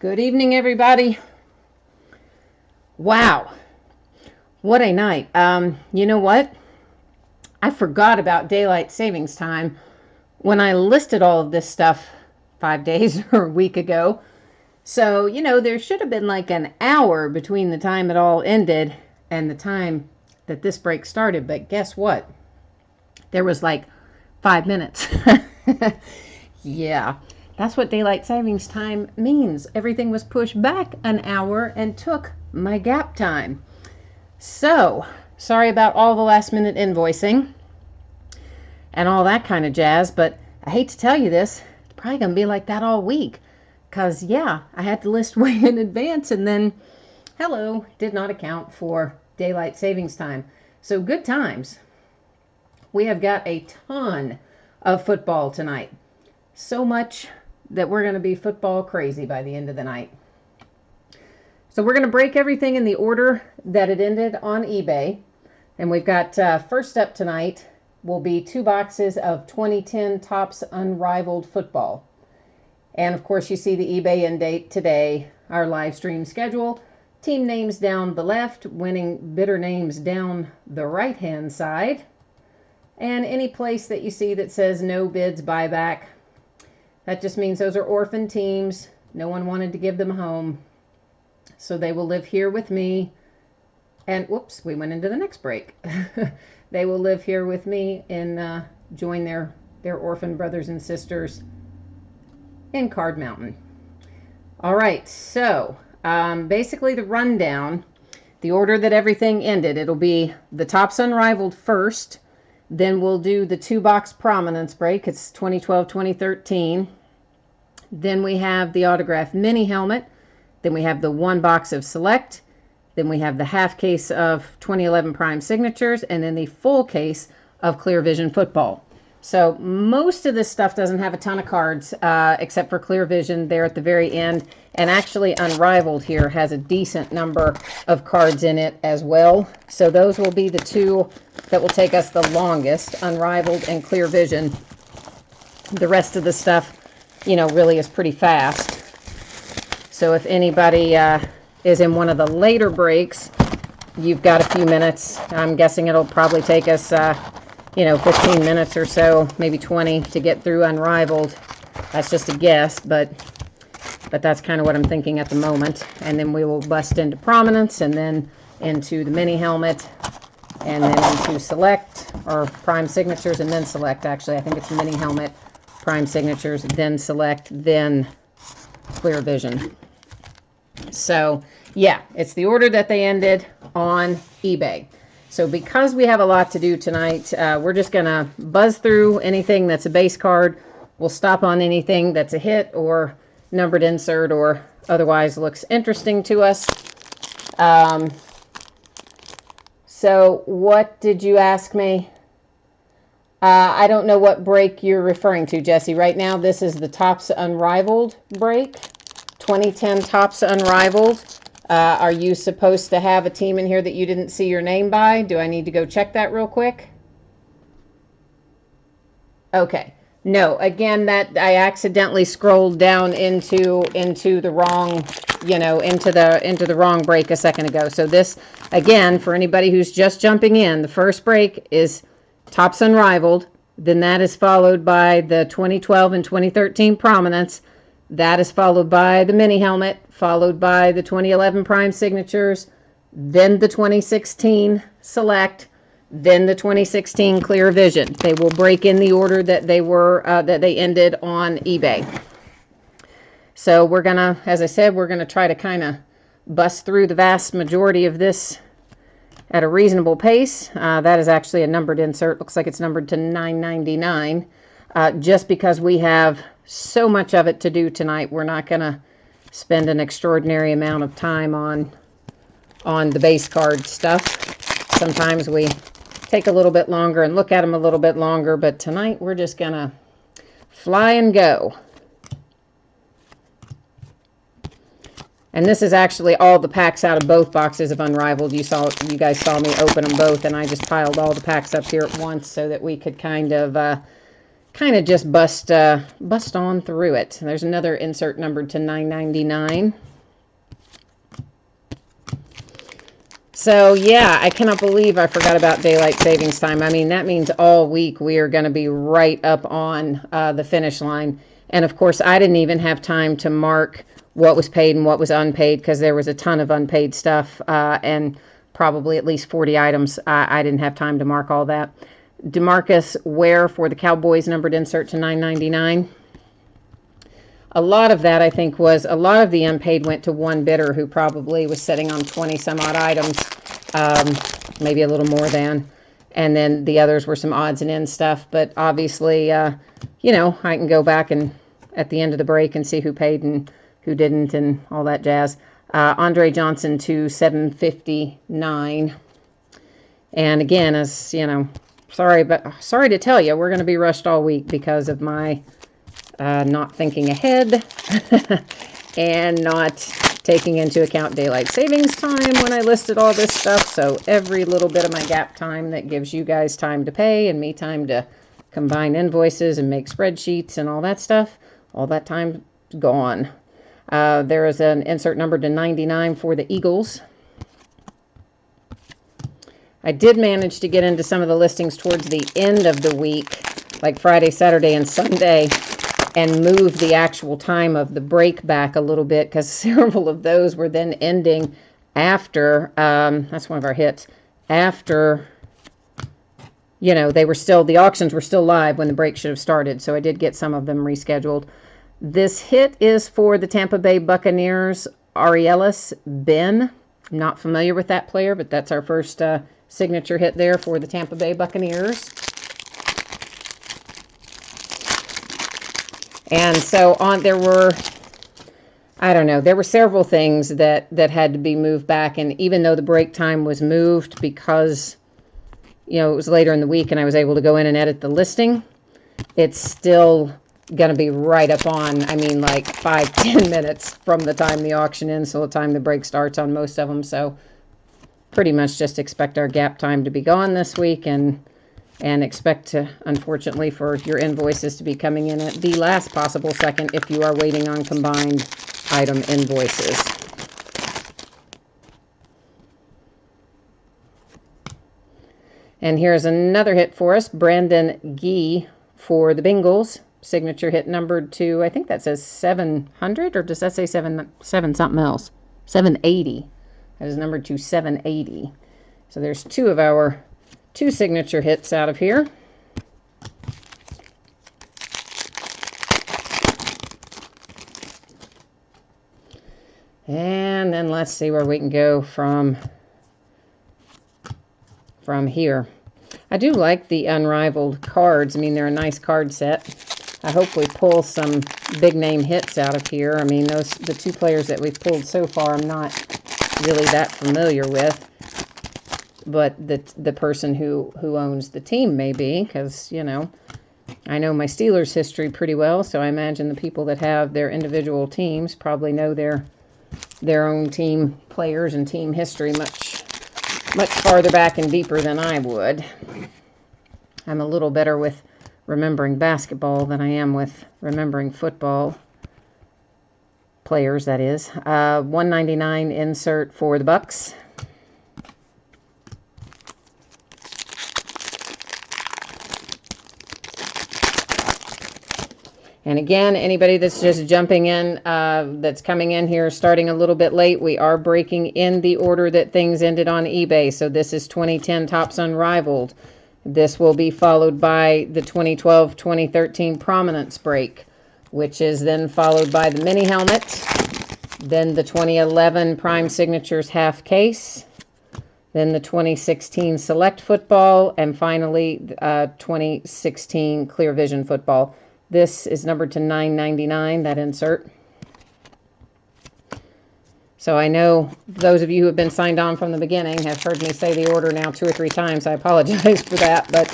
Good evening, everybody. Wow, what a night. You know what? I forgot about daylight savings time when I listed all of this stuff 5 days or a week ago. So, there should have been like an hour between the time it all ended and the time that this break started. But guess what? There was like 5 minutes. Yeah. That's what daylight savings time means. Everything was pushed back an hour and took my gap time. So, sorry about all the last minute invoicing and all that kind of jazz, but I hate to tell you this, it's probably going to be like that all week. Because, yeah, I had to list way in advance and then, hello, did not account for daylight savings time. So, good times. We have got a ton of football tonight. So much that we're going to be football crazy by the end of the night. So we're going to break everything in the order that it ended on eBay. And we've got first up tonight will be 2 boxes of 2010 Topps Unrivaled Football. And of course you see the eBay end date today, our live stream schedule, team names down the left, winning bidder names down the right hand side. And any place that you see that says no bids buyback, that just means those are orphan teams. No one wanted to give them a home. So they will live here with me. And whoops, we went into the next break. They will live here with me and join their orphan brothers and sisters in Card Mountain. All right, so basically the rundown, the order that everything ended, it'll be the Topps Unrivaled first. Then we'll do the 2-box prominence break. It's 2012-2013. Then we have the autographed mini helmet. Then we have the 1 box of select. Then we have the half case of 2011 prime signatures. And then the full case of Clear Vision football. So most of this stuff doesn't have a ton of cards except for Clear Vision there at the very end. And actually Unrivaled here has a decent number of cards in it as well. So those will be the 2 that will take us the longest, Unrivaled and Clear Vision. The rest of the stuff, really is pretty fast. So if anybody is in one of the later breaks, you've got a few minutes. I'm guessing it'll probably take us 15 minutes or so, maybe 20 to get through Unrivaled. That's just a guess, but that's kind of what I'm thinking at the moment. And then we will bust into prominence and then into the mini helmet and then into select or prime signatures and then select. Actually, I think it's mini helmet, prime signatures, then select, then Clear Vision. So yeah, it's the order that they ended on eBay. So because we have a lot to do tonight, we're just going to buzz through anything that's a base card. We'll stop on anything that's a hit or numbered insert or otherwise looks interesting to us. So what did you ask me? I don't know what break you're referring to, Jesse. Right now, this is the Topps Unrivaled break. 2010 Topps Unrivaled. Are you supposed to have a team in here that you didn't see your name by? Do I need to go check that real quick? Okay. No, again, that I accidentally scrolled down into the wrong, into the wrong break a second ago. So this, again, for anybody who's just jumping in, the first break is Topps Unrivaled. Then that is followed by the 2012 and 2013 prominence. That is followed by the mini helmet, followed by the 2011 prime signatures, then the 2016 select, then the 2016 Clear Vision. They will break in the order that they were that they ended on eBay. So we're gonna, as I said, we're gonna try to kind of bust through the vast majority of this at a reasonable pace. That is actually a numbered insert. Looks like it's numbered to 999. Just because we have so much of it to do tonight, we're not going to spend an extraordinary amount of time on the base card stuff. Sometimes we take a little bit longer and look at them a little bit longer, but tonight we're just going to fly and go. And this is actually all the packs out of both boxes of Unrivaled. You guys saw me open them both, and I just piled all the packs up here at once so that we could kind of kind of just bust on through it. There's another insert numbered to 999. So yeah, I cannot believe I forgot about daylight savings time. I mean, that means all week we are going to be right up on the finish line. And of course, I didn't even have time to mark what was paid and what was unpaid, because there was a ton of unpaid stuff and probably at least 40 items. I didn't have time to mark all that. DeMarcus Ware for the Cowboys, numbered insert to 999. A lot of that, I think, was a lot of the unpaid went to one bidder who probably was sitting on 20 some odd items, maybe a little more than. And then the others were some odds and ends stuff. But obviously, you know, I can go back and at the end of the break and see who paid and who didn't and all that jazz. Andre Johnson to 759. And again, as you know, sorry to tell you, we're going to be rushed all week because of my not thinking ahead and not taking into account daylight savings time when I listed all this stuff. So every little bit of my gap time that gives you guys time to pay and me time to combine invoices and make spreadsheets and all that stuff, all that time's gone. There is an insert number to 99 for the Eagles. I did manage to get into some of the listings towards the end of the week, like Friday, Saturday, and Sunday, and move the actual time of the break back a little bit, because several of those were then ending after, that's one of our hits, after, you know, they were still, the auctions were still live when the break should have started, so I did get some of them rescheduled. This hit is for the Tampa Bay Buccaneers, Arielis Ben. I'm not familiar with that player, but that's our first signature hit there for the Tampa Bay Buccaneers. And so on, there were, I don't know, there were several things that had to be moved back. And even though the break time was moved because, you know, it was later in the week and I was able to go in and edit the listing, it's still going to be right up on, I mean, like 5-10 minutes from the time the auction ends till the time the break starts on most of them. So pretty much just expect our gap time to be gone this week, and expect to, unfortunately, for your invoices to be coming in at the last possible second if you are waiting on combined item invoices. And here's another hit for us, Brandon Gee for the Bengals. Signature hit numbered to, I think that says 700, or does that say 7 something else? 780. That is numbered to 780. So there's two of our two signature hits out of here. And then let's see where we can go from here. I do like the unrivaled cards. I mean, they're a nice card set. I hope we pull some big name hits out of here. I mean, the two players that we've pulled so far, I'm not really that familiar with. But the person who owns the team may be, because, you know, I know my Steelers history pretty well, so I imagine the people that have their individual teams probably know their own team players and team history much farther back and deeper than I would. I'm a little better with remembering basketball than I am with remembering football players, that is. 199 insert for the Bucks. And again, anybody that's just jumping in, that's coming in here, starting a little bit late, we are breaking in the order that things ended on eBay. So this is 2010 Topps Unrivaled. This will be followed by the 2012-2013 Prominence break, which is then followed by the mini helmet, then the 2011 Prime Signatures half case, then the 2016 Select Football, and finally 2016 Clear Vision Football. This is numbered to $9.99, that insert. So I know those of you who have been signed on from the beginning have heard me say the order now 2 or 3 times. I apologize for that, but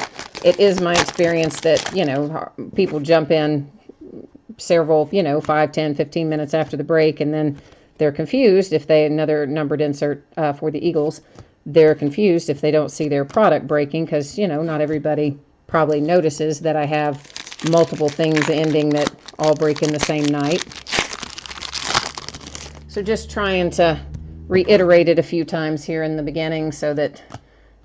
it is my experience that, you know, people jump in several, 5, 10, 15 minutes after the break, and then they're confused if they, another numbered insert for the Eagles, they're confused if they don't see their product breaking, because, not everybody probably notices that I have multiple things ending that all break in the same night. So just trying to reiterate it a few times here in the beginning so that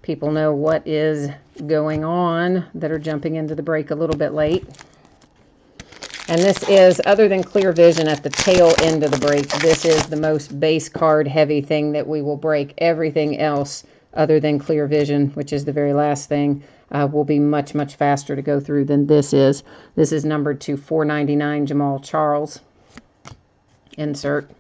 people know what is going on that are jumping into the break a little bit late. And this is, other than Clear Vision at the tail end of the break, this is the most base card heavy thing that we will break. Everything else other than Clear Vision, which is the very last thing, will be much, much faster to go through than this is. This is numbered to 499 Jamal Charles. Insert.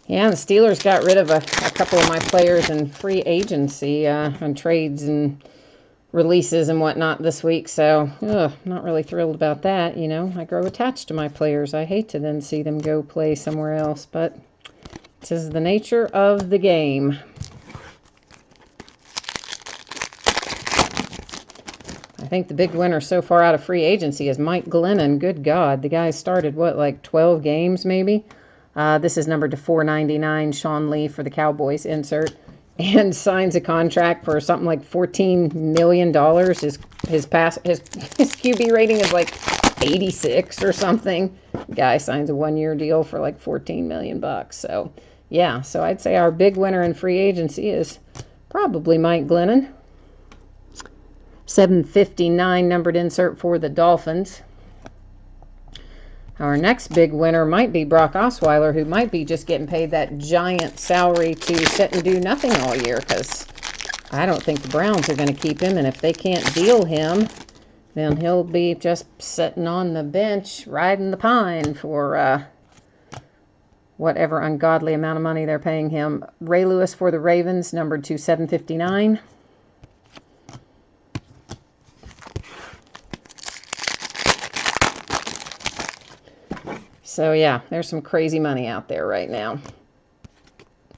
Yeah, the Steelers got rid of a couple of my players in free agency on trades and releases and whatnot this week, so not really thrilled about that. You know, I grow attached to my players. I hate to then see them go play somewhere else, but it is the nature of the game. I think the big winner so far out of free agency is Mike Glennon. Good God, the guy started, what, like 12 games maybe? This is numbered to 499, Sean Lee for the Cowboys, insert, and signs a contract for something like $14 million. His QB rating is like 86 or something. Guy signs a one-year deal for like $14 million bucks. So, yeah, so I'd say our big winner in free agency is probably Mike Glennon. 759 numbered insert for the Dolphins. Our next big winner might be Brock Osweiler, who might be just getting paid that giant salary to sit and do nothing all year, because I don't think the Browns are going to keep him, and if they can't deal him, then he'll be just sitting on the bench riding the pine for whatever ungodly amount of money they're paying him. Ray Lewis for the Ravens, numbered to 759. So yeah, there's some crazy money out there right now.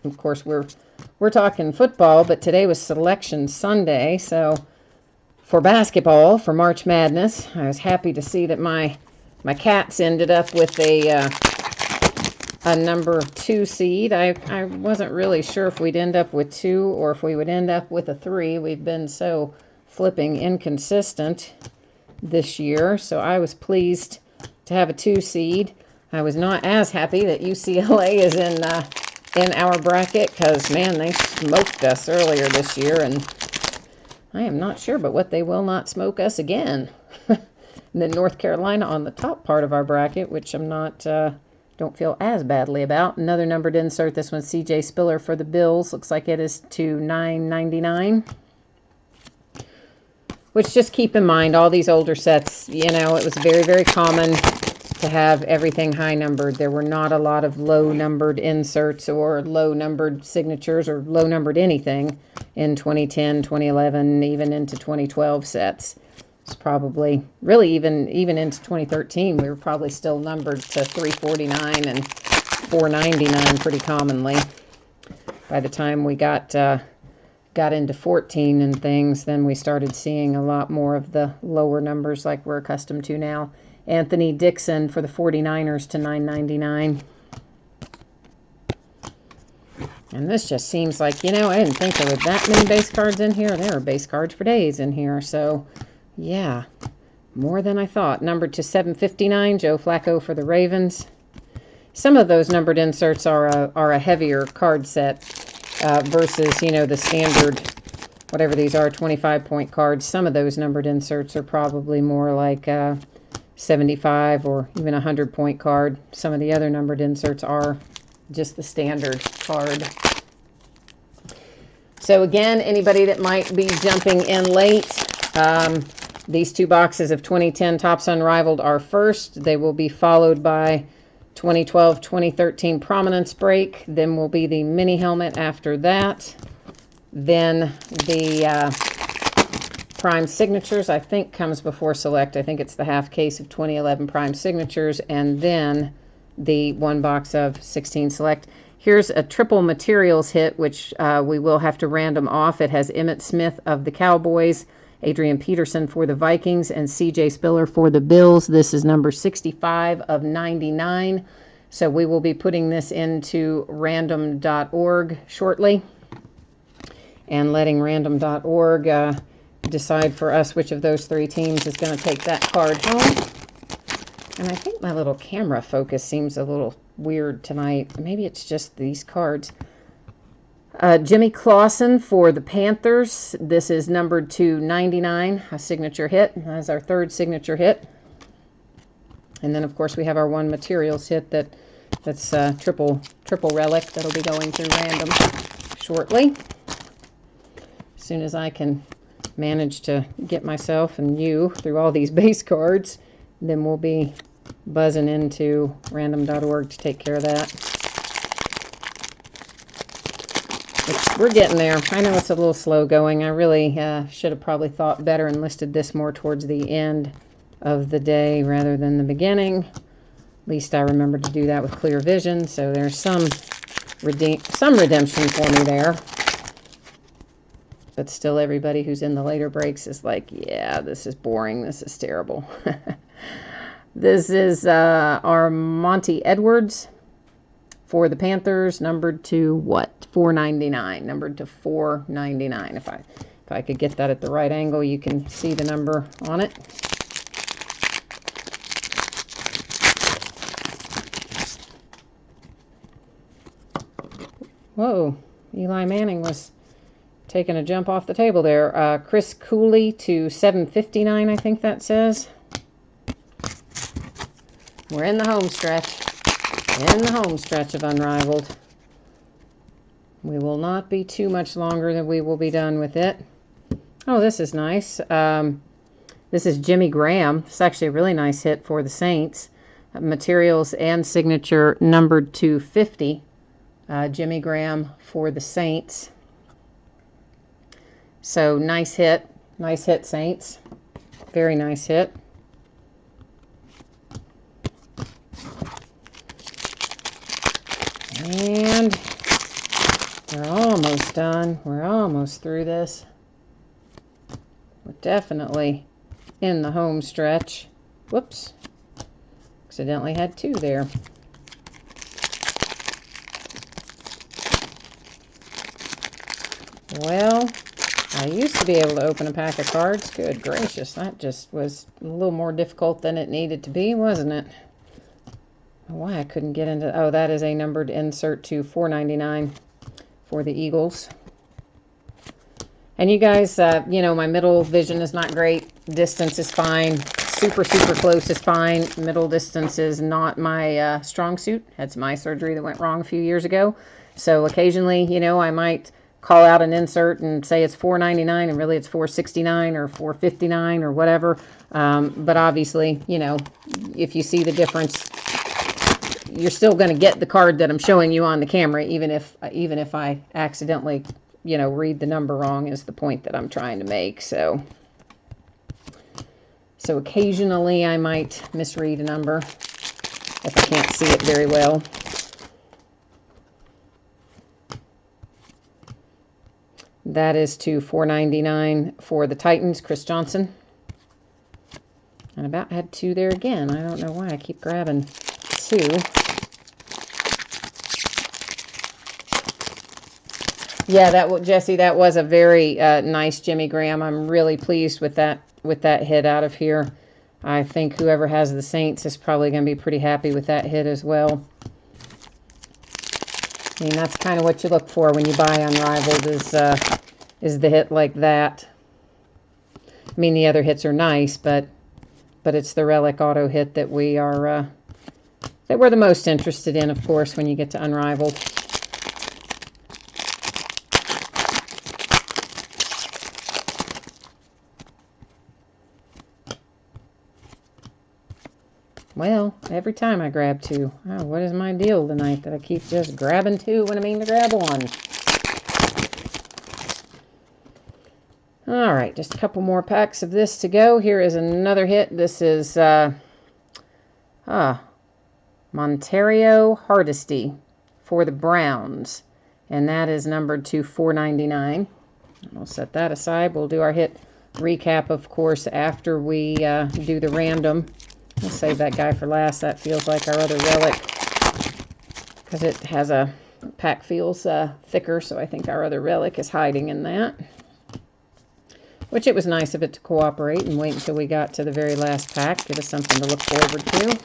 Of course, we're talking football, but today was Selection Sunday, so for basketball, for March Madness, I was happy to see that my Cats ended up with a number 2 seed. I wasn't really sure if we'd end up with 2 or if we would end up with a 3. We've been so flipping inconsistent this year, so I was pleased to have a 2 seed. I was not as happy that UCLA is in our bracket because, man, they smoked us earlier this year, and I am not sure but what they will not smoke us again. And then North Carolina on the top part of our bracket, which I'm not, don't feel as badly about. Another numbered insert, this one's CJ Spiller for the Bills. Looks like it is to 999. Which, just keep in mind, all these older sets, you know, it was very, very common to have everything high numbered. There were not a lot of low numbered inserts or low numbered signatures or low numbered anything in 2010, 2011, even into 2012 sets. It's probably, really even into 2013, we were probably still numbered to 349 and 499 pretty commonly. By the time we got into 14 and things, then we started seeing a lot more of the lower numbers like we're accustomed to now. Anthony Dixon for the 49ers to 999. And this just seems like, you know, I didn't think there were that many base cards in here. There were base cards for days in here. So, yeah, more than I thought. Numbered to 759, Joe Flacco for the Ravens. Some of those numbered inserts are a heavier card set versus, you know, the standard, whatever these are, 25-point cards. Some of those numbered inserts are probably more like 75 or even 100-point card. Some of the other numbered inserts are just the standard card. So again, anybody that might be jumping in late, these 2 boxes of 2010 Topps Unrivaled are first. They will be followed by 2012-2013 Prominence Break. Then will be the mini helmet after that. Then the Prime Signatures, I think, comes before Select. I think it's the half case of 2011 Prime Signatures, and then the 1 box of 16 Select. Here's a triple materials hit, which we will have to random off. It has Emmitt Smith of the Cowboys, Adrian Peterson for the Vikings, and CJ Spiller for the Bills. This is number 65 of 99. So we will be putting this into random.org shortly and letting random.org decide for us which of those 3 teams is going to take that card home. And I think my little camera focus seems a little weird tonight. Maybe it's just these cards. Jimmy Clausen for the Panthers. This is numbered to 99, a signature hit. That's our 3rd signature hit. And then, of course, we have our 1 materials hit that's triple relic that'll be going through random shortly. As soon as I can manage to get myself and you through all these base cards, then we'll be buzzing into random.org to take care of that. We're getting there. I know it's a little slow going. I really should have probably thought better and listed this more towards the end of the day rather than the beginning. At least I remember to do that with clear vision, so there's some redemption for me there. But still, everybody who's in the later breaks is like, yeah, this is boring. This is terrible. This is our Monty Edwards for the Panthers, numbered to what? 499. Numbered to 499. If I could get that at the right angle, you can see the number on it. Whoa, Eli Manning was taking a jump off the table there. Chris Cooley to 759, I think that says. We're in the home stretch. In the home stretch of Unrivaled. We will not be too much longer than we will be done with it. Oh, this is nice. This is Jimmy Graham. It's actually a really nice hit for the Saints. Materials and signature numbered to 50. Jimmy Graham for the Saints. So nice hit. Nice hit, Saints. Very nice hit. And we're almost done. We're almost through this. We're definitely in the home stretch. Whoops. Accidentally had 2 there. Well, I used to be able to open a pack of cards. Good gracious, that just was a little more difficult than it needed to be, wasn't it? Why I couldn't get into... Oh, that is a numbered insert to 499 for the Eagles. And you guys, you know, my middle vision is not great. Distance is fine. Super, super close is fine. Middle distance is not my strong suit. Had some eye surgery that went wrong a few years ago. So occasionally, you know, I might call out an insert and say it's 499 and really it's 469 or 459 or whatever. But obviously, you know, if you see the difference, you're still going to get the card that I'm showing you on the camera, even if I accidentally, you know, read the number wrong is the point that I'm trying to make. So occasionally I might misread a number if I can't see it very well. That is to 499 for the Titans, Chris Johnson. And about had 2 there again. I don't know why I keep grabbing 2. Yeah, Jesse, that was a very nice Jimmy Graham. I'm really pleased with that hit out of here. I think whoever has the Saints is probably going to be pretty happy with that hit as well. I mean, that's kind of what you look for when you buy Unrivaled is the hit like that. I mean, the other hits are nice, but it's the relic auto hit that we're the most interested in, of course, when you get to Unrivaled. Well, every time I grab 2. Oh, what is my deal tonight that I keep just grabbing 2 when I mean to grab 1? All right, just a couple more packs of this to go. Here is another hit. This is Montario Hardesty for the Browns, and that is numbered to 499. We'll set that aside. We'll do our hit recap, of course, after we do the random. We'll save that guy for last. That feels like our other relic because it has a pack feels thicker, so I think our other relic is hiding in that. which it was nice of it to cooperate and wait until we got to the very last pack. Give us something to look forward to.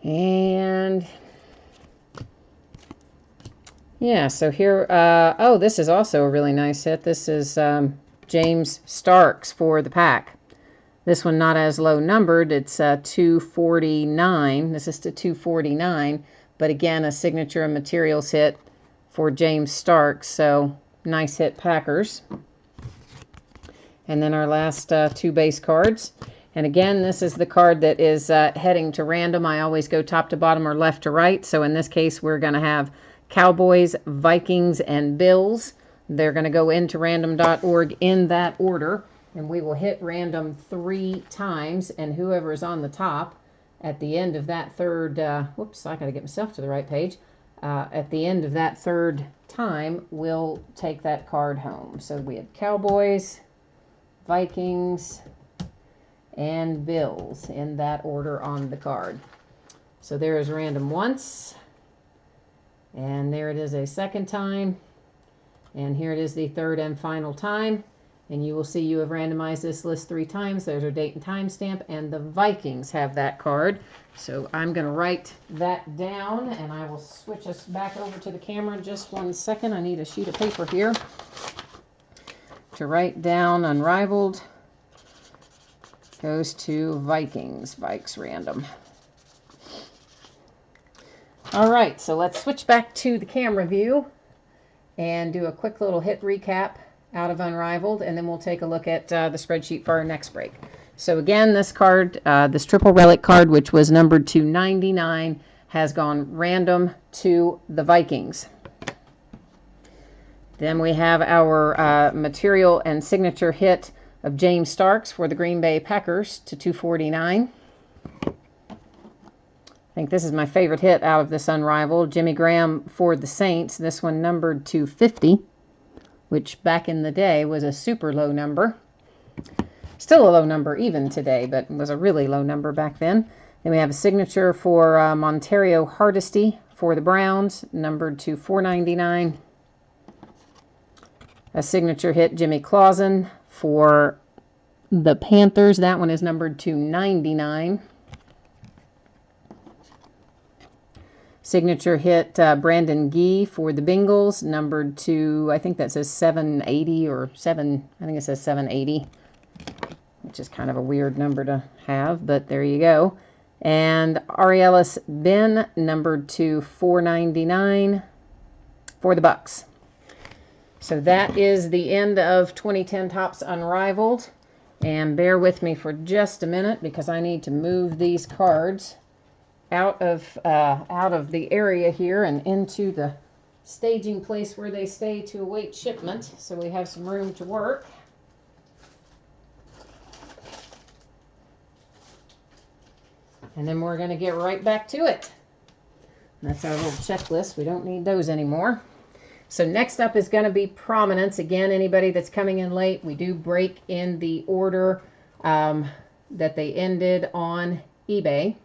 And yeah, so here, oh, this is also a really nice hit. This is James Starks for the pack. This one not as low numbered. It's 249. This is to 249. But again, a signature and materials hit for James Starks. So nice hit, Packers. And then our last two base cards. And again, this is the card that is heading to random. I always go top to bottom or left to right. So in this case, we're going to have Cowboys, Vikings, and Bills. They're going to go into random.org in that order. And we will hit random 3 times. And whoever is on the top at the end of that third, whoops, I got to get myself to the right page. At the end of that third time, we'll take that card home. So we have Cowboys, Vikings, and Bills in that order on the card. So there is random once. And there it is a second time. And here it is the third and final time. And you will see you have randomized this list 3 times. There's our date and time stamp. And the Vikings have that card. So I'm going to write that down. And I will switch us back over to the camera in just 1 second. I need a sheet of paper here to write down Unrivaled. Goes to Vikings. Vikes random. All right, so let's switch back to the camera view and do a quick little hit recap out of Unrivaled, and then we'll take a look at the spreadsheet for our next break. So again, this card, this triple relic card, which was numbered to 99, has gone random to the Vikings. Then we have our material and signature hit of James Starks for the Green Bay Packers to 249. I think this is my favorite hit out of this Unrivaled. Jimmy Graham for the Saints. This one numbered to 50, which back in the day was a super low number. Still a low number even today, but was a really low number back then. Then we have a signature for Montario Hardesty for the Browns, numbered to 499. A signature hit, Jimmy Clausen for the Panthers. That one is numbered to 99. Signature hit Brandon Gee for the Bengals, numbered to, I think that says 780 or 7, I think it says 780, which is kind of a weird number to have, but there you go. And Arielis Ben, numbered to 499 for the Bucks. So that is the end of 2010 Topps Unrivaled. And bear with me for just a minute because I need to move these cards out of the area here and into the staging place where they stay to await shipment, so we have some room to work. And then we're going to get right back to it. And that's our little checklist. We don't need those anymore. So next up is going to be prominence. Again, anybody that's coming in late, we do break in the order that they ended on eBay.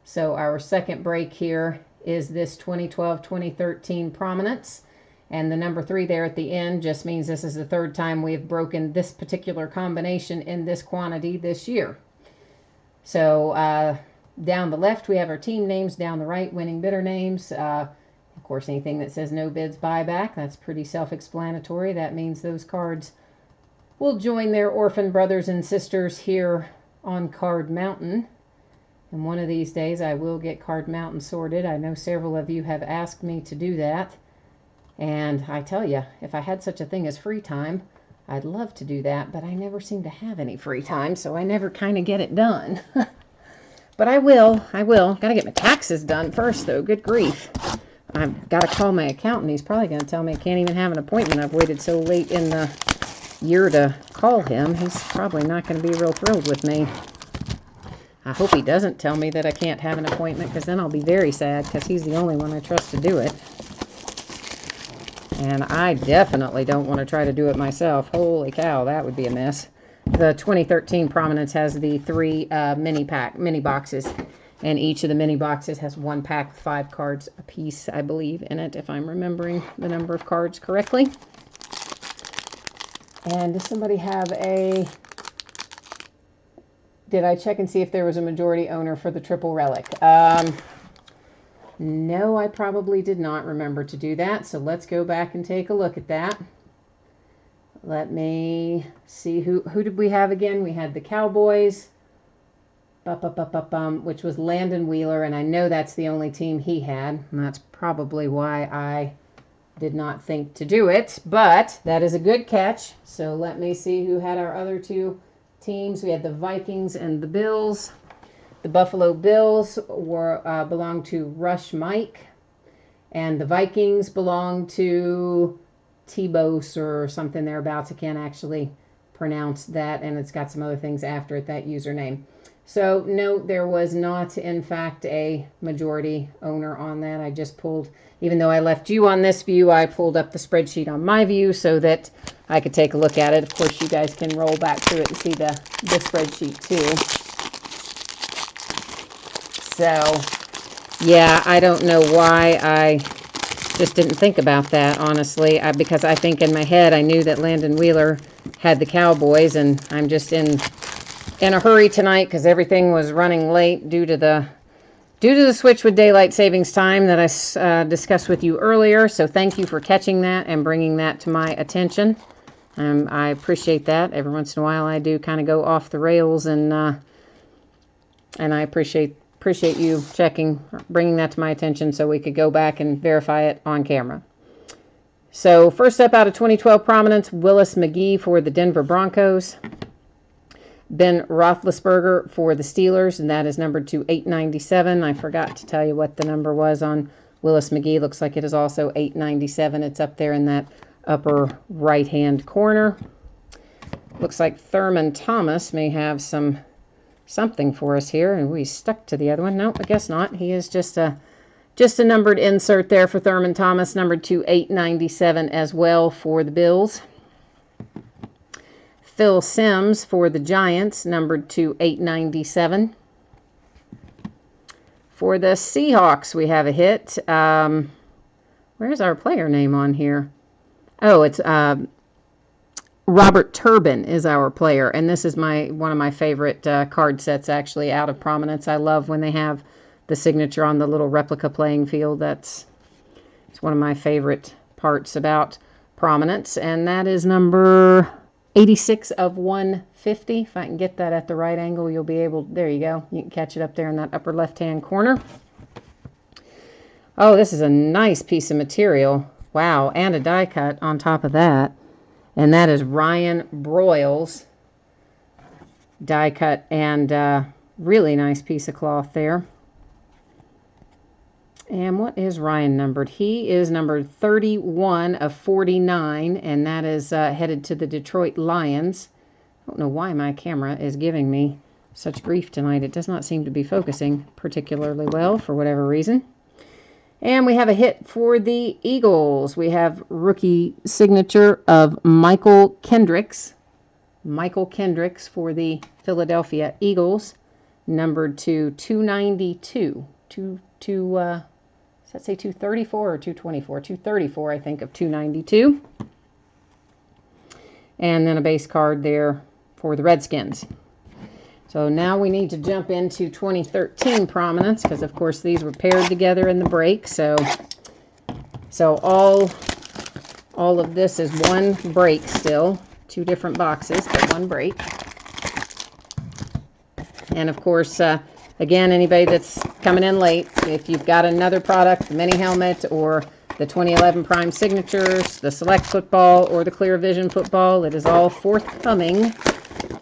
So our second break here is this 2012-2013 prominence. And the number 3 there at the end just means this is the third time we have broken this particular combination in this quantity this year. So down the left, we have our team names. Down the right, winning bidder names. Of course, anything that says no bids buyback, that's pretty self-explanatory. That means those cards will join their orphan brothers and sisters here on Card Mountain. And one of these days I will get Card Mountain sorted. I know several of you have asked me to do that. And I tell you, if I had such a thing as free time, I'd love to do that. But I never seem to have any free time, so I never kind of get it done. But I will. Got to get my taxes done first, though. Good grief. I've got to call my accountant. He's probably going to tell me I can't even have an appointment. I've waited so late in the year to call him. He's probably not going to be real thrilled with me. I hope he doesn't tell me that I can't have an appointment, because then I'll be very sad, because he's the only one I trust to do it. And I definitely don't want to try to do it myself. Holy cow, that would be a mess. The 2013 Prominence has the 3 mini boxes, and each of the mini boxes has 1 pack with 5 cards apiece, I believe, in it, if I'm remembering the number of cards correctly. And does somebody have a... Did I check and see if there was a majority owner for the triple relic? No, I probably did not remember to do that. So let's go back and take a look at that. Let me see, who did we have again? We had the Cowboys, which was Landon Wheeler, and I know that's the only team he had. And that's probably why I did not think to do it, but that is a good catch. So let me see who had our other two teams. We had the Vikings and the Bills. The Buffalo Bills were belonged to Rush Mike, and the Vikings belonged to T-Bose or something thereabouts. I can't actually pronounce that, and it's got some other things after it, that username. So no, there was not in fact a majority owner on that. I just pulled, even though I left you on this view, I pulled up the spreadsheet on my view so that I could take a look at it. Of course, you guys can roll back through it and see the spreadsheet too. So yeah, I don't know why I just didn't think about that, honestly, because I think in my head I knew that Landon Wheeler had the Cowboys, and I'm just in a hurry tonight because everything was running late due to the switch with daylight savings time that I discussed with you earlier. So thank you for catching that and bringing that to my attention. I appreciate that. Every once in a while I do kind of go off the rails, and I appreciate you bringing that to my attention so we could go back and verify it on camera. So first up out of 2012 prominence, Willis McGee for the Denver Broncos. Ben Roethlisberger for the Steelers, and that is numbered to 897. I forgot to tell you what the number was on Willis McGee. Looks like it is also 897. It's up there in that upper right-hand corner. Looks like Thurman Thomas may have something for us here, and we stuck to the other one. No, I guess not. He is just a numbered insert there for Thurman Thomas, numbered to 897 as well for the Bills. Phil Simms for the Giants, numbered to 897. For the Seahawks, we have a hit. Where's our player name on here? Oh, it's Robert Turbin is our player, and this is one of my favorite card sets, actually, out of prominence. I love when they have the signature on the little replica playing field. It's one of my favorite parts about prominence, and that is number 86 of 150. If I can get that at the right angle, you'll be able, there you go. You can catch it up there in that upper left-hand corner. Oh, this is a nice piece of material. Wow, and a die cut on top of that. And that is Ryan Broyles die cut, and really nice piece of cloth there. And what is Ryan numbered? He is numbered 31 of 49, and that is headed to the Detroit Lions. I don't know why my camera is giving me such grief tonight. It does not seem to be focusing particularly well for whatever reason. And we have a hit for the Eagles. We have rookie signature of Michael Kendricks. Michael Kendricks for the Philadelphia Eagles, numbered to 292. Does that say 234 or 224? 234, I think, of 292. And then a base card there for the Redskins. So now we need to jump into 2013 prominence, because of course these were paired together in the break. So all of this is one break still. Two different boxes, but one break. And of course, again, anybody that's coming in late, if you've got another product, the mini helmet or the 2011 Prime Signatures, the Select Football, or the Clear Vision Football, it is all forthcoming.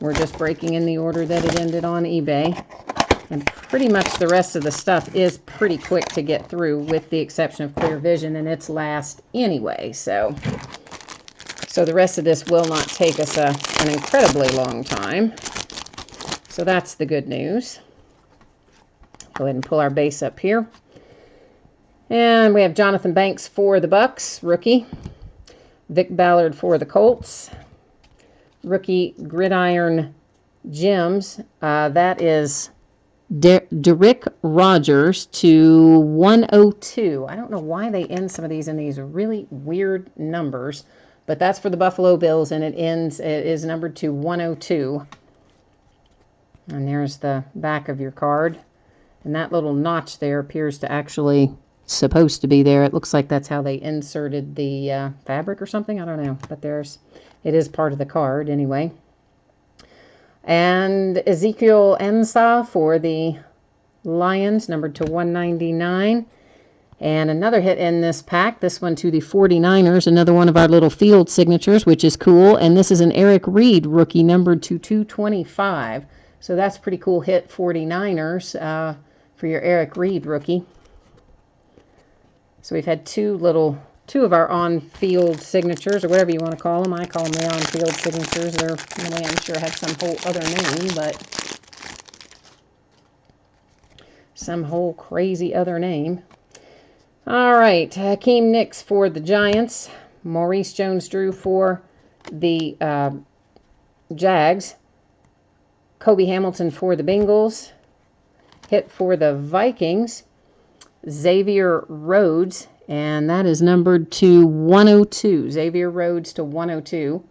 We're just breaking in the order that it ended on eBay. And pretty much the rest of the stuff is pretty quick to get through, with the exception of Clear Vision, and it's last anyway. So the rest of this will not take us an incredibly long time. So that's the good news. Go ahead and pull our base up here. And we have Jonathan Banks for the Bucks, rookie. Vic Ballard for the Colts. Rookie Gridiron Gems. That is Derrick Rogers to 102. I don't know why they end some of these in these really weird numbers. But that's for the Buffalo Bills, and it is numbered to 102. And there's the back of your card. And that little notch there appears to actually supposed to be there. It looks like that's how they inserted the fabric or something. I don't know. But it is part of the card anyway. And Ezekiel Ansah for the Lions, numbered to 199. And another hit in this pack, this one to the 49ers, another one of our little field signatures, which is cool. And this is an Eric Reed rookie, numbered to 225. So that's a pretty cool hit, 49ers, for your Eric Reed rookie. So we've had two of our on-field signatures, or whatever you want to call them. I call them the on-field signatures. They're really, I'm sure, had some whole other name, but some whole crazy other name. All right, Hakeem Nicks for the Giants. Maurice Jones-Drew for the Jags. Kobe Hamilton for the Bengals. Hit for the Vikings. Xavier Rhodes, and that is numbered to 102. Xavier Rhodes to 102.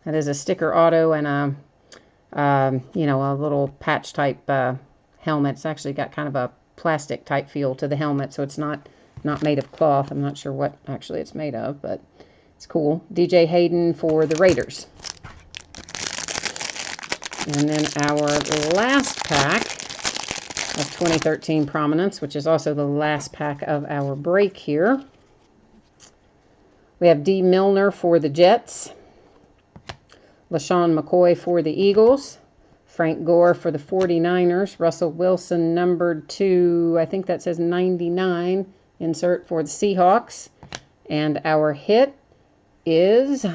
That is a sticker auto and a little patch type helmet. It's actually got kind of a plastic type feel to the helmet, so it's not made of cloth. I'm not sure what actually it's made of, but it's cool. DJ Hayden for the Raiders. And then our last pack of 2013 Prominence, which is also the last pack of our break here. We have D. Milner for the Jets. LaShawn McCoy for the Eagles. Frank Gore for the 49ers. Russell Wilson, numbered to, I think that says 99, insert for the Seahawks. And our hit is,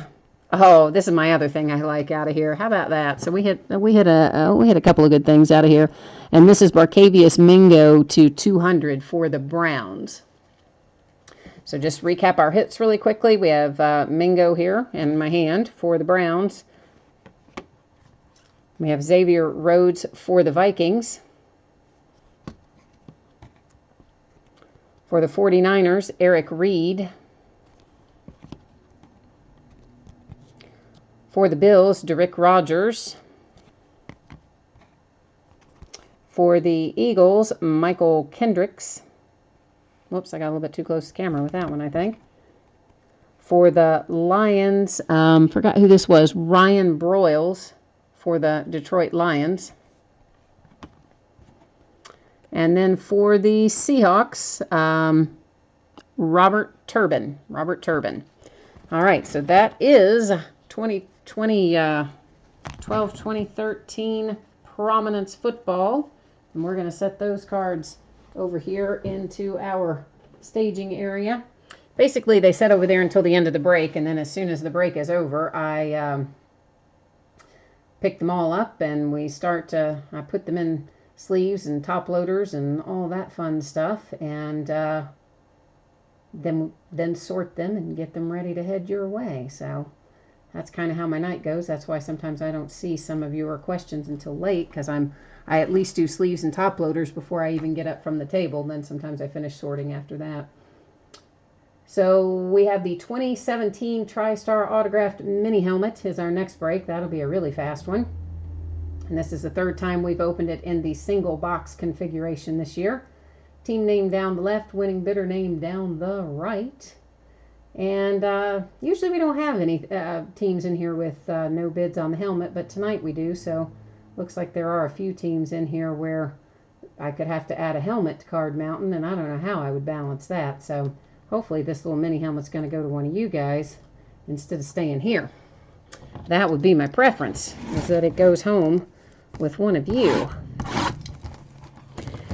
this is my other thing I like out of here. How about that? So we hit a couple of good things out of here. And this is Barcavius Mingo to 200 for the Browns. So just recap our hits really quickly. We have Mingo here in my hand for the Browns. We have Xavier Rhodes for the Vikings. For the 49ers, Eric Reed. For the Bills, Derrick Rogers. For the Eagles, Michael Kendricks. Whoops, I got a little bit too close to the camera with that one, I think. For the Lions, forgot who this was, Ryan Broyles for the Detroit Lions. And then for the Seahawks, Robert Turbin. All right, so that is 2013 Prominence Football. And we're going to set those cards over here into our staging area. Basically, they set over there until the end of the break, and then as soon as the break is over, I pick them all up, and we start I put them in sleeves and top loaders and all that fun stuff, and then sort them and get them ready to head your way. So that's kind of how my night goes. That's why sometimes I don't see some of your questions until late, because I at least do sleeves and top loaders before I even get up from the table. Then sometimes I finish sorting after that. So we have the 2017 TriStar Autographed Mini Helmet is our next break. That'll be a really fast one. And this is the third time we've opened it in the single box configuration this year. Team name down the left, winning bidder name down the right. And usually we don't have any teams in here with no bids on the helmet, but tonight we do. So looks like there are a few teams in here where I could have to add a helmet to Card Mountain, and I don't know how I would balance that. So hopefully this little mini helmet's going to go to one of you guys instead of staying here. That would be my preference, is that it goes home with one of you.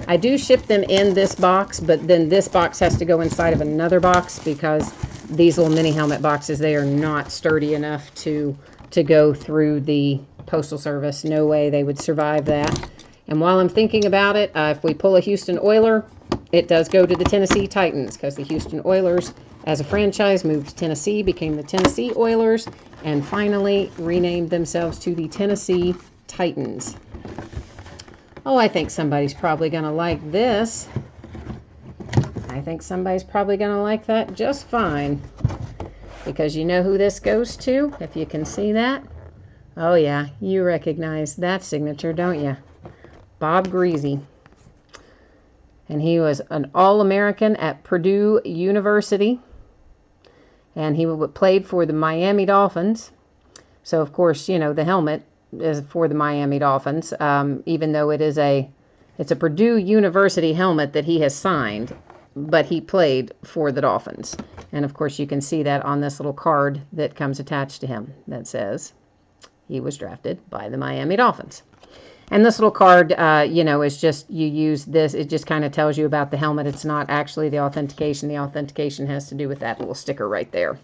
I do ship them in this box, but then this box has to go inside of another box because these little mini helmet boxes, they are not sturdy enough to go through the Postal Service. No way they would survive that. And while I'm thinking about it, if we pull a Houston Oiler, it does go to the Tennessee Titans, because the Houston Oilers, as a franchise, moved to Tennessee, became the Tennessee Oilers, and finally renamed themselves to the Tennessee Titans. Oh, I think somebody's probably going to like this. I think somebody's probably going to like that just fine. because you know who this goes to, if you can see that. Oh yeah, you recognize that signature, don't you? Bob Greasy. And he was an All-American at Purdue University. And he played for the Miami Dolphins. So, of course, you know, the helmet is for the Miami Dolphins, even though it's a Purdue University helmet that he has signed, but he played for the Dolphins. And, of course, you can see that on this little card that comes attached to him that says he was drafted by the Miami Dolphins. And this little card, you know, is just, you use this, it just kind of tells you about the helmet. It's not actually the authentication. The authentication has to do with that little sticker right there.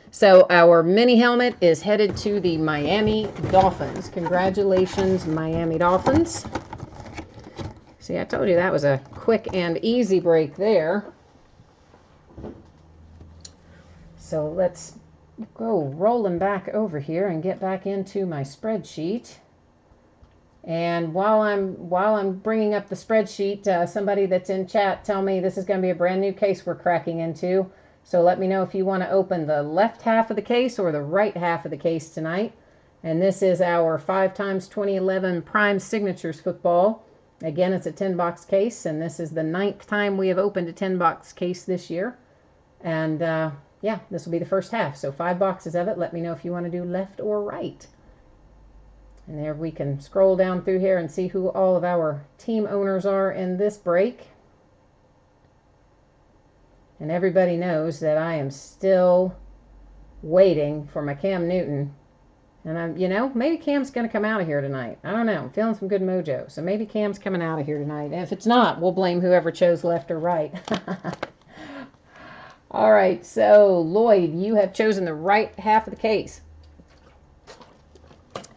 So our mini helmet is headed to the Miami Dolphins. Congratulations, Miami Dolphins. See, I told you that was a quick and easy break there. So let's go rolling back over here and get back into my spreadsheet. And while I'm bringing up the spreadsheet, somebody that's in chat tell me this is going to be a brand new case we're cracking into. So let me know if you want to open the left half of the case or the right half of the case tonight. And this is our 5x 2011 Prime Signatures football. Again, it's a 10-box case, and this is the 9th time we have opened a 10-box case this year. And yeah, this will be the first half. So 5 boxes of it. Let me know if you want to do left or right. And there we can scroll down through here and see who all of our team owners are in this break. And everybody knows that I am still waiting for my Cam Newton. And you know, maybe Cam's going to come out of here tonight. I don't know. I'm feeling some good mojo. So maybe Cam's coming out of here tonight. And if it's not, we'll blame whoever chose left or right. All right. So, Lloyd, you have chosen the right half of the case.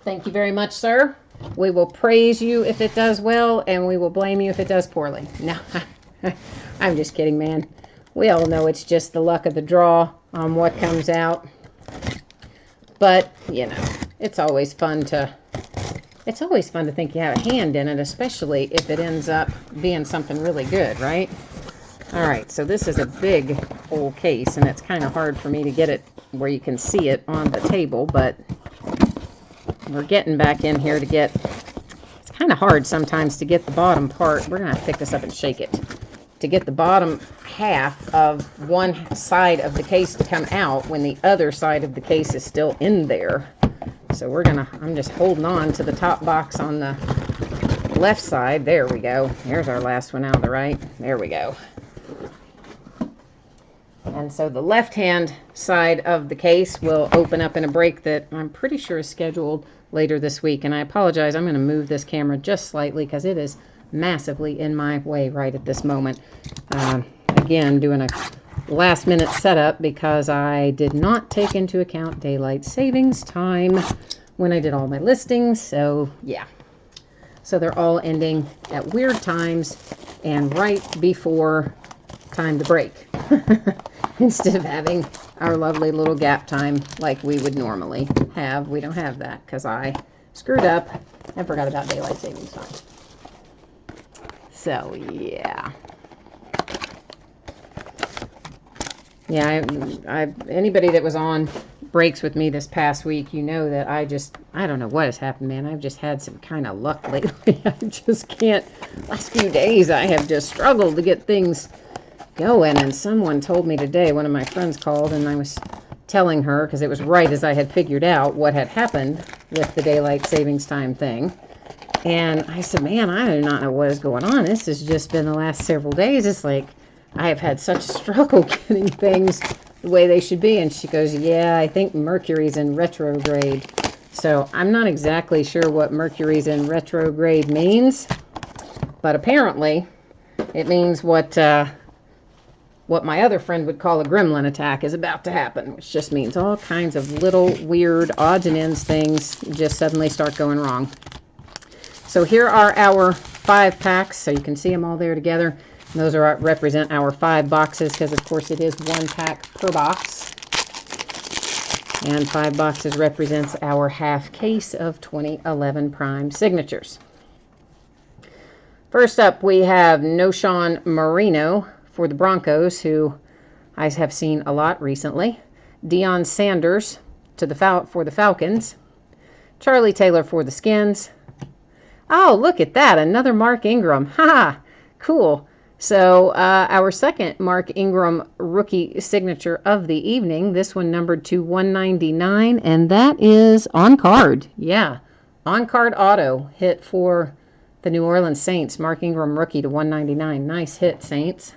Thank you very much, sir. We will praise you if it does well, and we will blame you if it does poorly. No, I'm just kidding, man. We all know it's just the luck of the draw on what comes out. But, you know, it's always fun to think you have a hand in it, especially if it ends up being something really good, right? All right, so this is a big old case, and it's kind of hard for me to get it where you can see it on the table, but we're getting back in here to get, it's kind of hard sometimes to get the bottom part. We're going to have to pick this up and shake it. To get the bottom half of one side of the case to come out when the other side of the case is still in there. So I'm just holding on to the top box on the left side. There we go. Here's our last one out of the right. There we go. And so the left-hand side of the case will open up in a break that I'm pretty sure is scheduled later this week. And I apologize, I'm going to move this camera just slightly because it is massively in my way right at this moment. Again, doing a last-minute setup because I did not take into account daylight savings time when I did all my listings. So, yeah. So they're all ending at weird times and right before time to break. Instead of having our lovely little gap time like we would normally have. We don't have that because I screwed up and forgot about daylight savings time. So, yeah. Yeah, anybody that was on breaks with me this past week, you know that I don't know what has happened, man. I've just had some kind of luck lately. I just can't. Last few days I have just struggled to get things going, and someone told me today, one of my friends called, and I was telling her, because it was right as I had figured out what had happened with the daylight savings time thing. And I said, man, I do not know what is going on. This has just been the last several days. It's like I have had such a struggle getting things the way they should be. And she goes, yeah, I think Mercury's in retrograde. So I'm not exactly sure what Mercury's in retrograde means, but apparently it means what my other friend would call a gremlin attack is about to happen, which just means all kinds of little weird odds and ends things just suddenly start going wrong. So here are our 5 packs, so you can see them all there together. And those represent our 5 boxes because, of course, it is 1 pack per box. And 5 boxes represents our half case of 2011 Prime Signatures. First up, we have Noshawn Marino for the Broncos, who I have seen a lot recently. Deion Sanders for the Falcons. Charlie Taylor for the Skins. Oh, look at that. Another Mark Ingram. Ha! Cool. So our second Mark Ingram rookie signature of the evening. This one numbered to 199, and that is on card. Yeah, on card auto hit for the New Orleans Saints. Mark Ingram rookie to 199. Nice hit, Saints.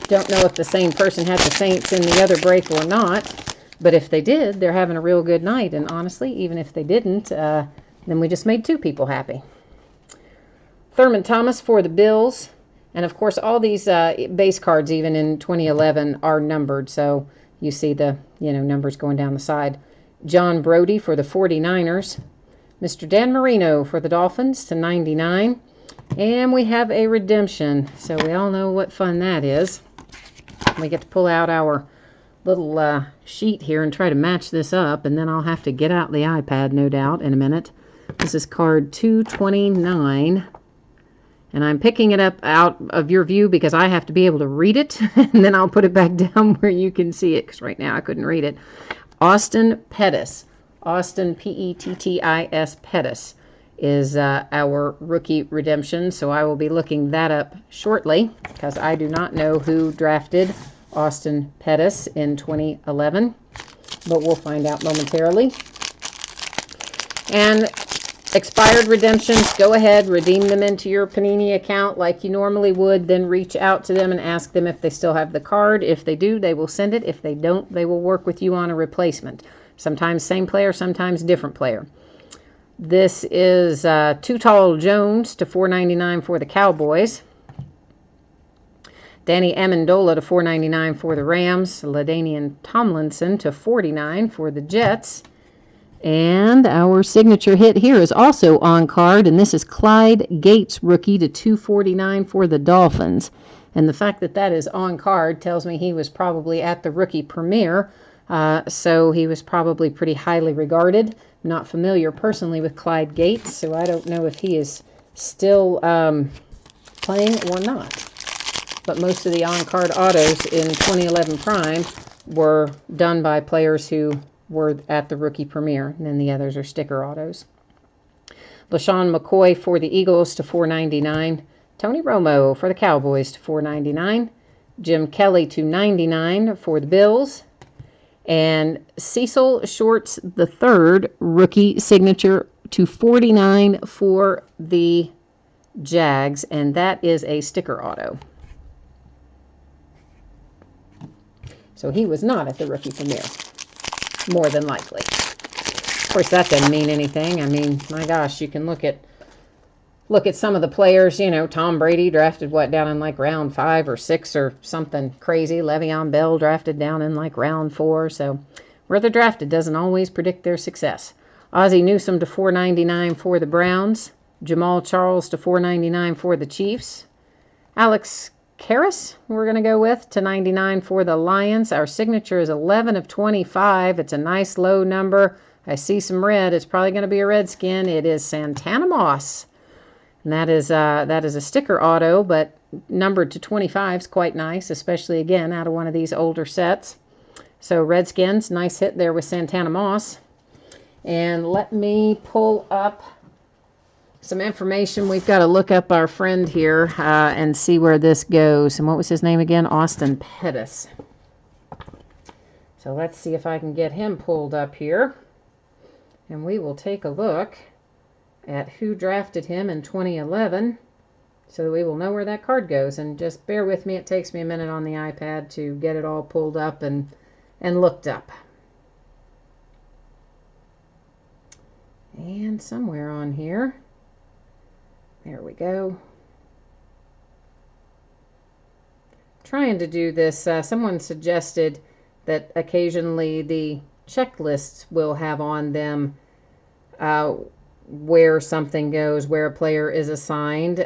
Don't know if the same person had the Saints in the other break or not, but if they did, they're having a real good night. And honestly, even if they didn't, then we just made two people happy. Thurman Thomas for the Bills. And of course, all these base cards, even in 2011, are numbered. So you see the numbers going down the side. John Brody for the 49ers. Mr. Dan Marino for the Dolphins to 99. And we have a redemption. So we all know what fun that is. We get to pull out our little sheet here and try to match this up. And then I'll have to get out the iPad, no doubt, in a minute. This is card 229. And I'm picking it up out of your view because I have to be able to read it. And then I'll put it back down where you can see it, because right now I couldn't read it. Austin Pettis. Austin, Pettis, Pettis is our rookie redemption. So I will be looking that up shortly, because I do not know who drafted Austin Pettis in 2011. But we'll find out momentarily. And expired redemptions, go ahead, redeem them into your Panini account like you normally would, then reach out to them and ask them if they still have the card. If they do, they will send it. If they don't, they will work with you on a replacement. Sometimes same player, sometimes different player. This is Too Tall Jones to $4.99 for the Cowboys. Danny Amendola to $4.99 for the Rams. LaDainian Tomlinson to $49 for the Jets. And our signature hit here is also on card, and this is Clyde Gates, rookie to $249 for the Dolphins. And the fact that that is on card tells me he was probably at the rookie premiere, so he was probably pretty highly regarded. Not familiar personally with Clyde Gates, so I don't know if he is still playing or not. But most of the on-card autos in 2011 Prime were done by players who were at the rookie premiere, and then the others are sticker autos. LaShawn McCoy for the Eagles to $4.99. Tony Romo for the Cowboys to $4.99. Jim Kelly to $99 for the Bills. And Cecil Shorts III rookie signature to $49 for the Jags, and that is a sticker auto. So he was not at the rookie premiere. More than likely. Of course, that doesn't mean anything. I mean, my gosh, you can look at some of the players. Tom Brady drafted down in like round 5 or 6 or something crazy. Le'Veon Bell drafted down in like round 4. So where they're drafted doesn't always predict their success. Ozzie Newsome to $4.99 for the Browns. Jamal Charles to $4.99 for the Chiefs. Alex Karras, we're going to go with, to $99 for the Lions. Our signature is 11 of 25. It's a nice low number. I see some red. It's probably going to be a Redskin. It is Santana Moss. And that is a sticker auto, but numbered to 25 is quite nice, especially, again, out of one of these older sets. So Redskins, nice hit there with Santana Moss. And let me pull up some information. We've got to look up our friend here and see where this goes. And what was his name again? Austin Pettis. So let's see if I can get him pulled up here. And we will take a look at who drafted him in 2011 so that we will know where that card goes. And just bear with me. It takes me a minute on the iPad to get it all pulled up and looked up. And somewhere on here. There we go. Trying to do this. Someone suggested that occasionally the checklists will have on them where something goes, where a player is assigned.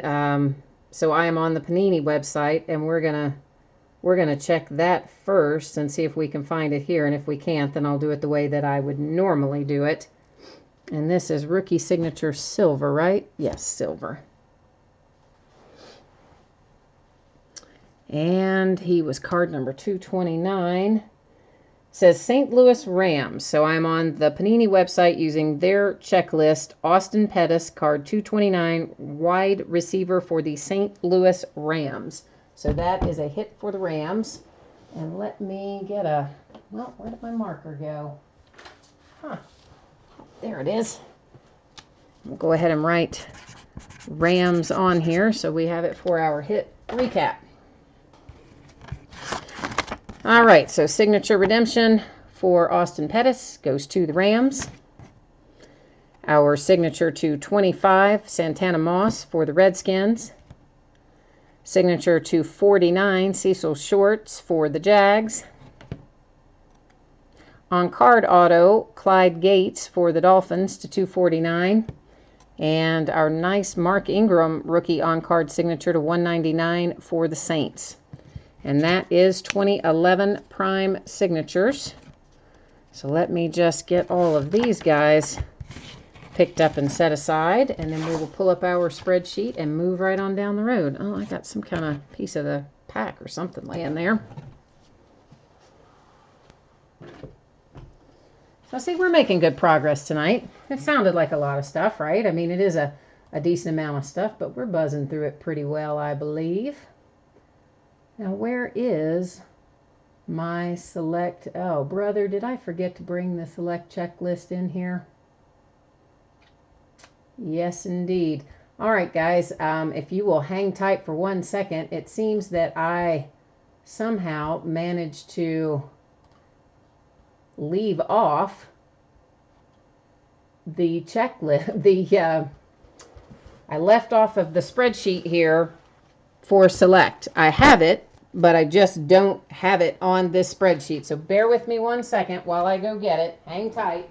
So I am on the Panini website, and we're gonna check that first and see if we can find it here. And if we can't, then I'll do it the way that I would normally do it. And this is rookie signature silver, right? Yes, silver. And he was card number 229. Says St. Louis Rams. So I'm on the Panini website using their checklist. Austin Pettis, card 229, wide receiver for the St. Louis Rams. So that is a hit for the Rams. And let me get a, well, where did my marker go? There it is. We'll go ahead and write Rams on here so we have it for our hit recap. All right, so signature redemption for Austin Pettis goes to the Rams. Our signature to 25, Santana Moss for the Redskins. Signature to 49, Cecil Shorts for the Jags. On card auto, Clyde Gates for the Dolphins to 249. And our nice Mark Ingram rookie on card signature to 199 for the Saints. And that is 2011 Prime Signatures. So let me just get all of these guys picked up and set aside, and then we will pull up our spreadsheet and move right on down the road. Oh, I got some kind of piece of the pack or something laying there. So see, we're making good progress tonight. It sounded like a lot of stuff, right? I mean, it is a decent amount of stuff, but we're buzzing through it pretty well, I believe. Now, where is my select? Oh, brother, did I forget to bring the select checklist in here? Yes, indeed. All right, guys, if you will hang tight for 1 second, it seems that I somehow managed to leave off the checklist. I left off of the spreadsheet here for select. I have it, but I just don't have it on this spreadsheet. So bear with me 1 second while I go get it. Hang tight.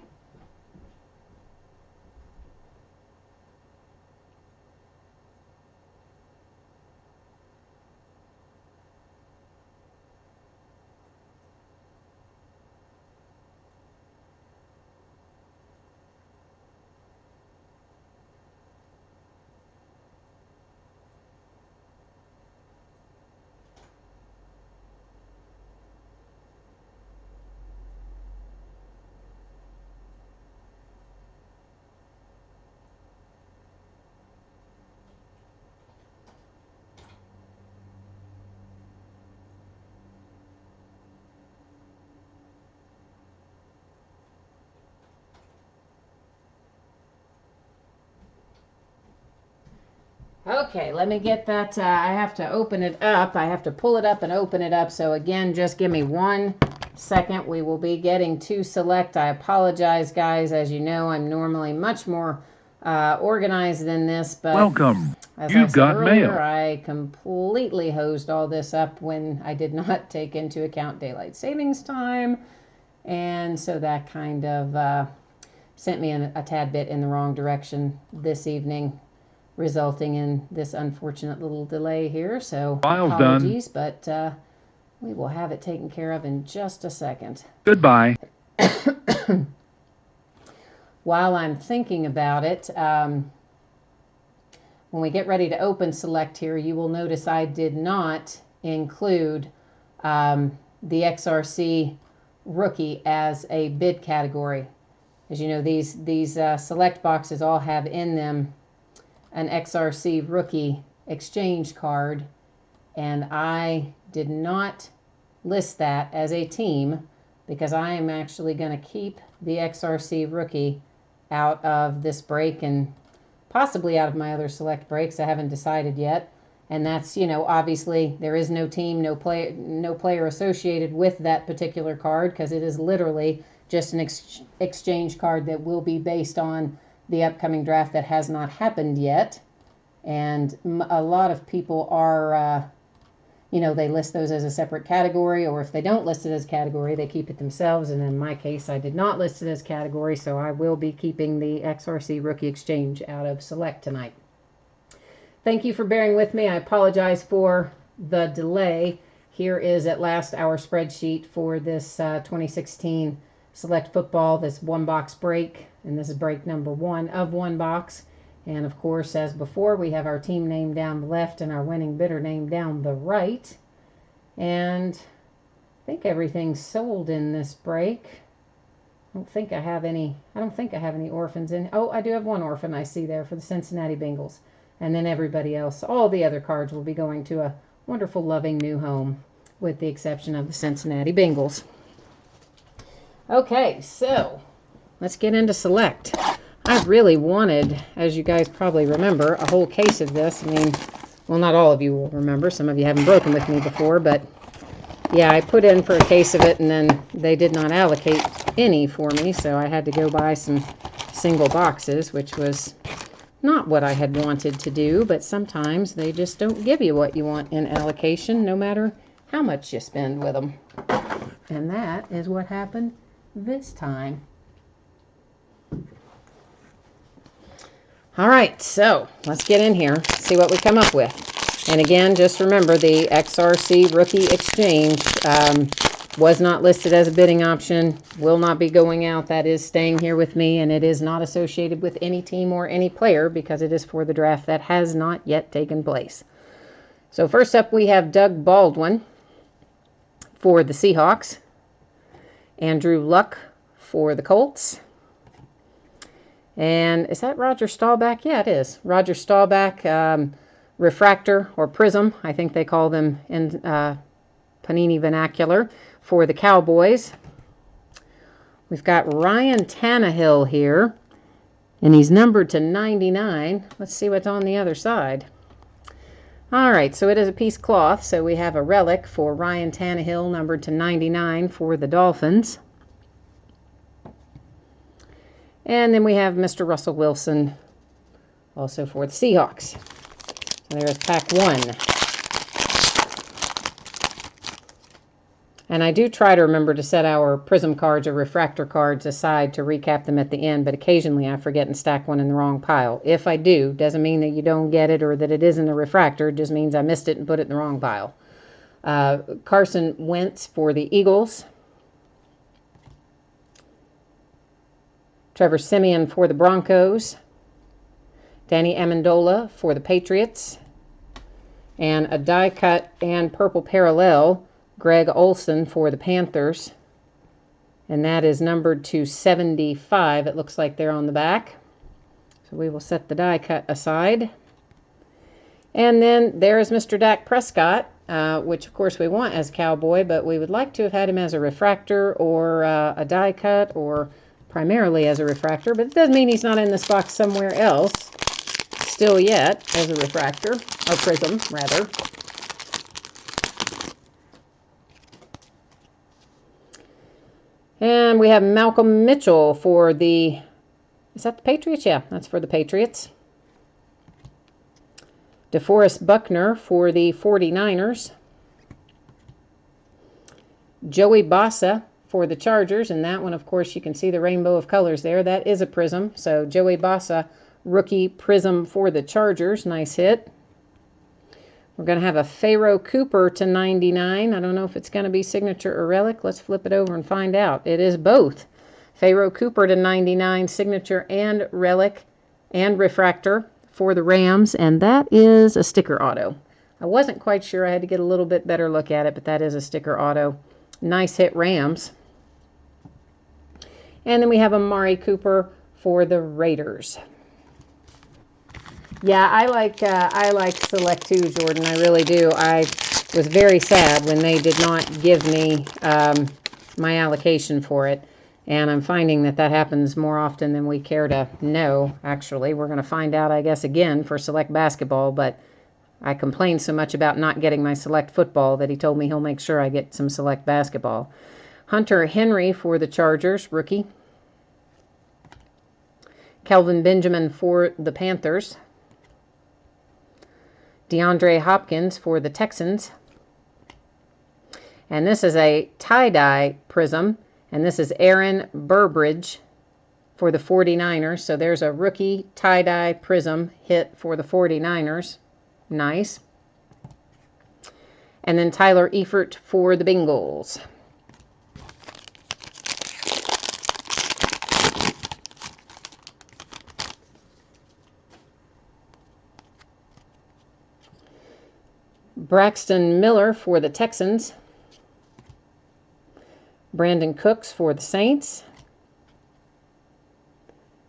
Okay, let me get that. I have to open it up. I have to pull it up and open it up. So again, just give me 1 second. We will be getting to select. I apologize, guys. As you know, I'm normally much more organized than this. But welcome. As You've I said got earlier, mail. I completely hosed all this up when I did not take into account daylight savings time. And so that kind of sent me a tad bit in the wrong direction this evening, resulting in this unfortunate little delay here. So File's apologies, but we will have it taken care of in just a second. Goodbye. While I'm thinking about it, when we get ready to open select here, you will notice I did not include the XRC rookie as a bid category. As you know, these select boxes all have in them an XRC rookie exchange card, and I did not list that as a team because I am actually going to keep the XRC rookie out of this break and possibly out of my other select breaks. I haven't decided yet. And that's, obviously there is no team, no player associated with that particular card because it is literally just an exchange card that will be based on the upcoming draft that has not happened yet. And a lot of people are, they list those as a separate category, or if they don't list it as category, they keep it themselves. And in my case, I did not list it as category, so I will be keeping the XRC Rookie Exchange out of Select tonight. Thank you for bearing with me. I apologize for the delay. Here is at last our spreadsheet for this 2016 Select Football, this one box break, and this is break number 1 of one box. And of course, as before, we have our team name down the left and our winning bidder name down the right. And I think everything's sold in this break. I don't think I have any orphans in. Oh, I do have one orphan I see there for the Cincinnati Bengals. And then everybody else, all the other cards will be going to a wonderful, loving new home, with the exception of the Cincinnati Bengals. Okay, so let's get into Select. I really wanted, as you guys probably remember, a whole case of this. I mean, well, not all of you will remember. Some of you haven't broken with me before, but yeah, I put in for a case of it, and then they did not allocate any for me, so I had to go buy some single boxes, which was not what I had wanted to do, but sometimes they just don't give you what you want in allocation, no matter how much you spend with them. And that is what happened this time. All right, so let's get in here, see what we come up with. And again, just remember the XRC Rookie Exchange was not listed as a bidding option, will not be going out. That is staying here with me, and it is not associated with any team or any player because it is for the draft that has not yet taken place. So first up, we have Doug Baldwin for the Seahawks, Andrew Luck for the Colts, and is that Roger Staubach? Yeah, it is. Roger Staubach, refractor or prism, I think they call them in Panini vernacular, for the Cowboys. We've got Ryan Tannehill here, and he's numbered to 99. Let's see what's on the other side. All right, so it is a piece cloth, so we have a relic for Ryan Tannehill, numbered to 99 for the Dolphins. And then we have Mr. Russell Wilson, also for the Seahawks. So there's pack 1. And I do try to remember to set our prism cards or refractor cards aside to recap them at the end, but occasionally I forget and stack one in the wrong pile. If I do, doesn't mean that you don't get it or that it isn't a refractor, it just means I missed it and put it in the wrong pile. Carson Wentz for the Eagles. Trevor Siemian for the Broncos. Danny Amendola for the Patriots. And a die cut and purple parallel, Greg Olsen for the Panthers. And that is numbered to 75. It looks like they're on the back. So we will set the die cut aside. And then there is Mr. Dak Prescott, which of course we want as Cowboy, but we would like to have had him as a refractor or a die cut or primarily as a refractor. But it doesn't mean he's not in this box somewhere else still yet as a refractor, or prism rather. And we have Malcolm Mitchell for the, is that the Patriots? Yeah, that's for the Patriots. DeForest Buckner for the 49ers. Joey Bosa for the Chargers, and that one, of course, you can see the rainbow of colors there. That is a prism. So Joey Bosa, rookie prism for the Chargers. Nice hit. We're going to have a Pharaoh Cooper to 99. I don't know if it's going to be signature or relic. Let's flip it over and find out. It is both. Pharaoh Cooper to 99, signature and relic and refractor for the Rams, and that is a sticker auto. I wasn't quite sure. I had to get a little bit better look at it, but that is a sticker auto. Nice hit, Rams. And then we have Amari Cooper for the Raiders. Yeah, I like Select too, Jordan. I really do. I was very sad when they did not give me my allocation for it. And I'm finding that that happens more often than we care to know, actually. We're going to find out, I guess, again for Select Basketball. But I complained so much about not getting my Select Football that he told me he'll make sure I get some Select Basketball. Hunter Henry for the Chargers, rookie. Kelvin Benjamin for the Panthers. DeAndre Hopkins for the Texans. And this is a tie-dye prism. And this is Aaron Burbridge for the 49ers. So there's a rookie tie-dye prism hit for the 49ers. Nice. And then Tyler Eifert for the Bengals. Braxton Miller for the Texans. Brandon Cooks for the Saints.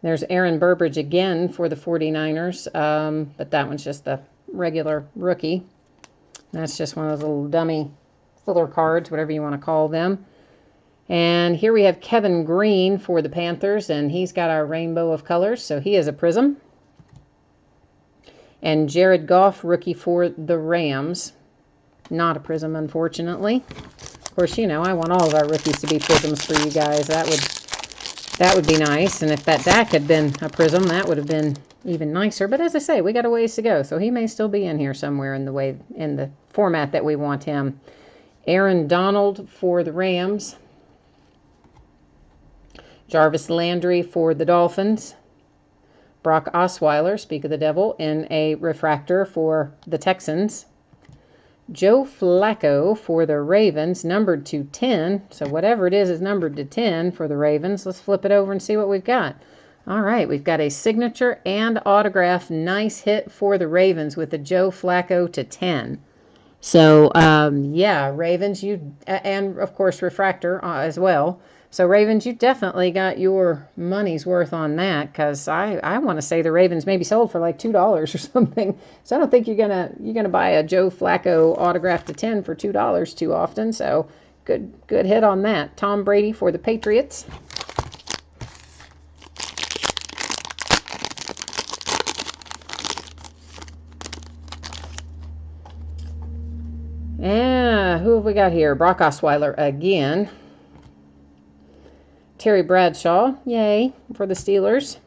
There's Aaron Burbridge again for the 49ers, but that one's just the regular rookie. That's just one of those little dummy filler cards, whatever you want to call them. And here we have Kevin Green for the Panthers, and he's got our rainbow of colors, so he is a prism. And Jared Goff, rookie for the Rams. Not a prism, unfortunately. Of course, you know, I want all of our rookies to be prisms for you guys. That would be nice. And if that Dak had been a prism, that would have been even nicer. But as I say, we got a ways to go, so he may still be in here somewhere in the format that we want him. Aaron Donald for the Rams. Jarvis Landry for the Dolphins. Brock Osweiler, speak of the devil, in a refractor for the Texans. Joe Flacco for the Ravens, numbered to 10. So whatever it is numbered to 10 for the Ravens. Let's flip it over and see what we've got. All right, we've got a signature and autograph. Nice hit for the Ravens with the Joe Flacco to 10. So, yeah, Ravens, and of course refractor as well. So Ravens, you definitely got your money's worth on that, because I want to say the Ravens maybe sold for like $2 or something. So I don't think you're gonna buy a Joe Flacco autograph to 10 for $2 too often. So good hit on that. Tom Brady for the Patriots. Yeah, who have we got here? Brock Osweiler again. Terry Bradshaw, yay, for the Steelers.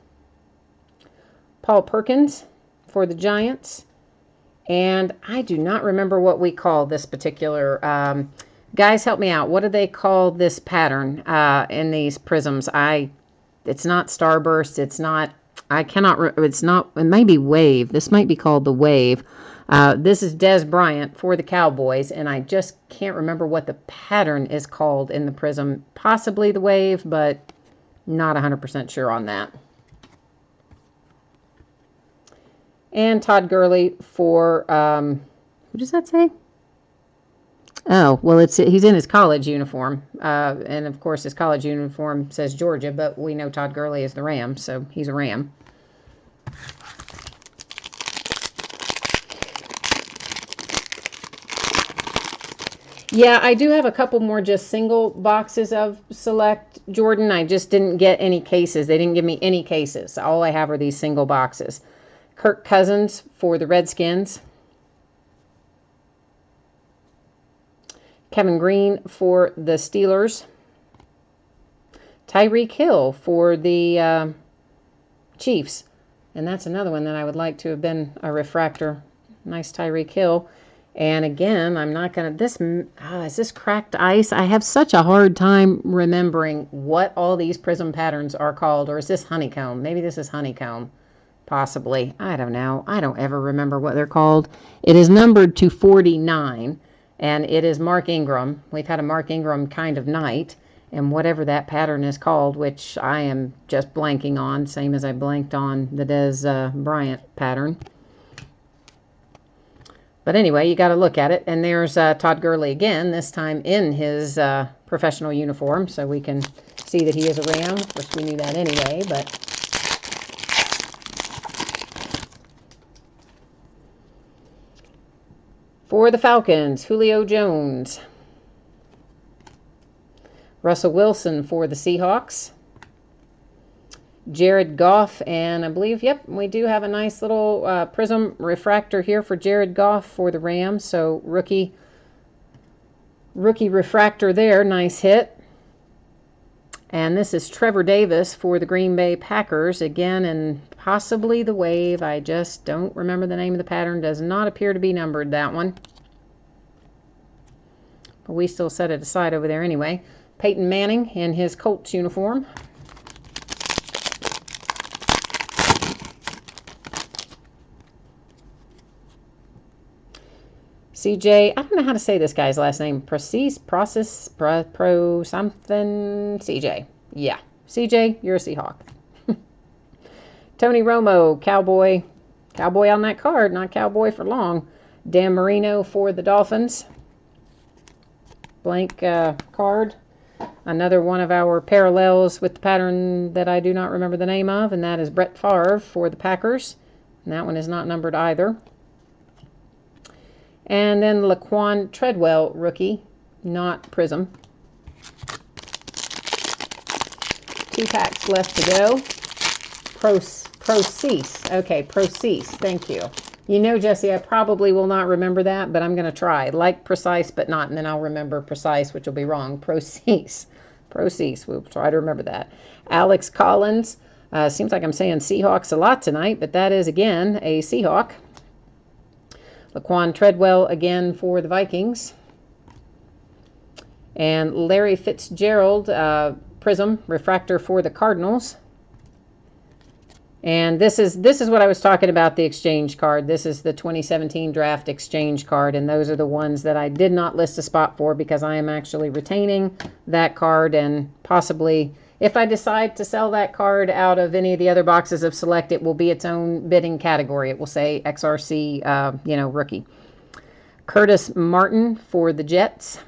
Paul Perkins for the Giants. And I do not remember what we call this particular. Guys, help me out. What do they call this pattern in these prisms? It's not Starburst. It's not. I cannot. It's not. It may be Wave. This might be called the Wave. This is Des Bryant for the Cowboys, and I just can't remember what the pattern is called in the prism. Possibly the Wave, but not 100% sure on that. And Todd Gurley for, what does that say? Oh, well, he's in his college uniform. And, of course, his college uniform says Georgia, but we know Todd Gurley is the Ram, so he's a Ram. Yeah, I do have a couple more just single boxes of Select Jordan. I just didn't get any cases. They didn't give me any cases. All I have are these single boxes. Kirk Cousins for the Redskins. Kevin Green for the Steelers. Tyreek Hill for the Chiefs. And that's another one that I would like to have been a refractor. Nice Tyreek Hill. And again, I'm not going to, is this cracked ice? I have such a hard time remembering what all these prism patterns are called. Or is this honeycomb? Maybe this is honeycomb. Possibly. I don't know. I don't ever remember what they're called. It is numbered to 49, and it is Mark Ingram. We've had a Mark Ingram kind of night, and whatever that pattern is called, which I am just blanking on, same as I blanked on the Des Bryant pattern. But anyway, you got to look at it. And there's Todd Gurley again, this time in his professional uniform, so we can see that he is a Ram. Of course, we knew that anyway, but for the Falcons, Julio Jones. Russell Wilson for the Seahawks. Jared Goff, and I believe, yep, we do have a nice little prism refractor here for Jared Goff for the Rams. So rookie refractor there, nice hit. And this is Trevor Davis for the Green Bay Packers, again, and possibly the Wave. I just don't remember the name of the pattern. Does not appear to be numbered, that one. But we still set it aside over there anyway. Peyton Manning in his Colts uniform. CJ, I don't know how to say this guy's last name. Pro something. CJ. Yeah. CJ, you're a Seahawk. Tony Romo, Cowboy. Cowboy on that card, not Cowboy for long. Dan Marino for the Dolphins. Blank card. Another one of our parallels with the pattern that I do not remember the name of, and that is Brett Favre for the Packers. And that one is not numbered either. And then Laquan Treadwell, rookie, not Prism. 2 packs left to go. Procease. Okay, Procease. Thank you. You know, Jesse, I probably will not remember that, but I'm going to try. Like Precise, but not, and then I'll remember Precise, which will be wrong. Procease. Procease. We'll try to remember that. Alex Collins. Seems like I'm saying Seahawks a lot tonight, but that is, again, a Seahawk. Laquan Treadwell again for the Vikings. And Larry Fitzgerald, Prism, Refractor for the Cardinals. And this is what I was talking about, the exchange card. This is the 2017 draft exchange card, and those are the ones that I did not list a spot for because I am actually retaining that card, and possibly if I decide to sell that card out of any of the other boxes of Select, it will be its own bidding category. It will say XRC, rookie. Curtis Martin for the Jets.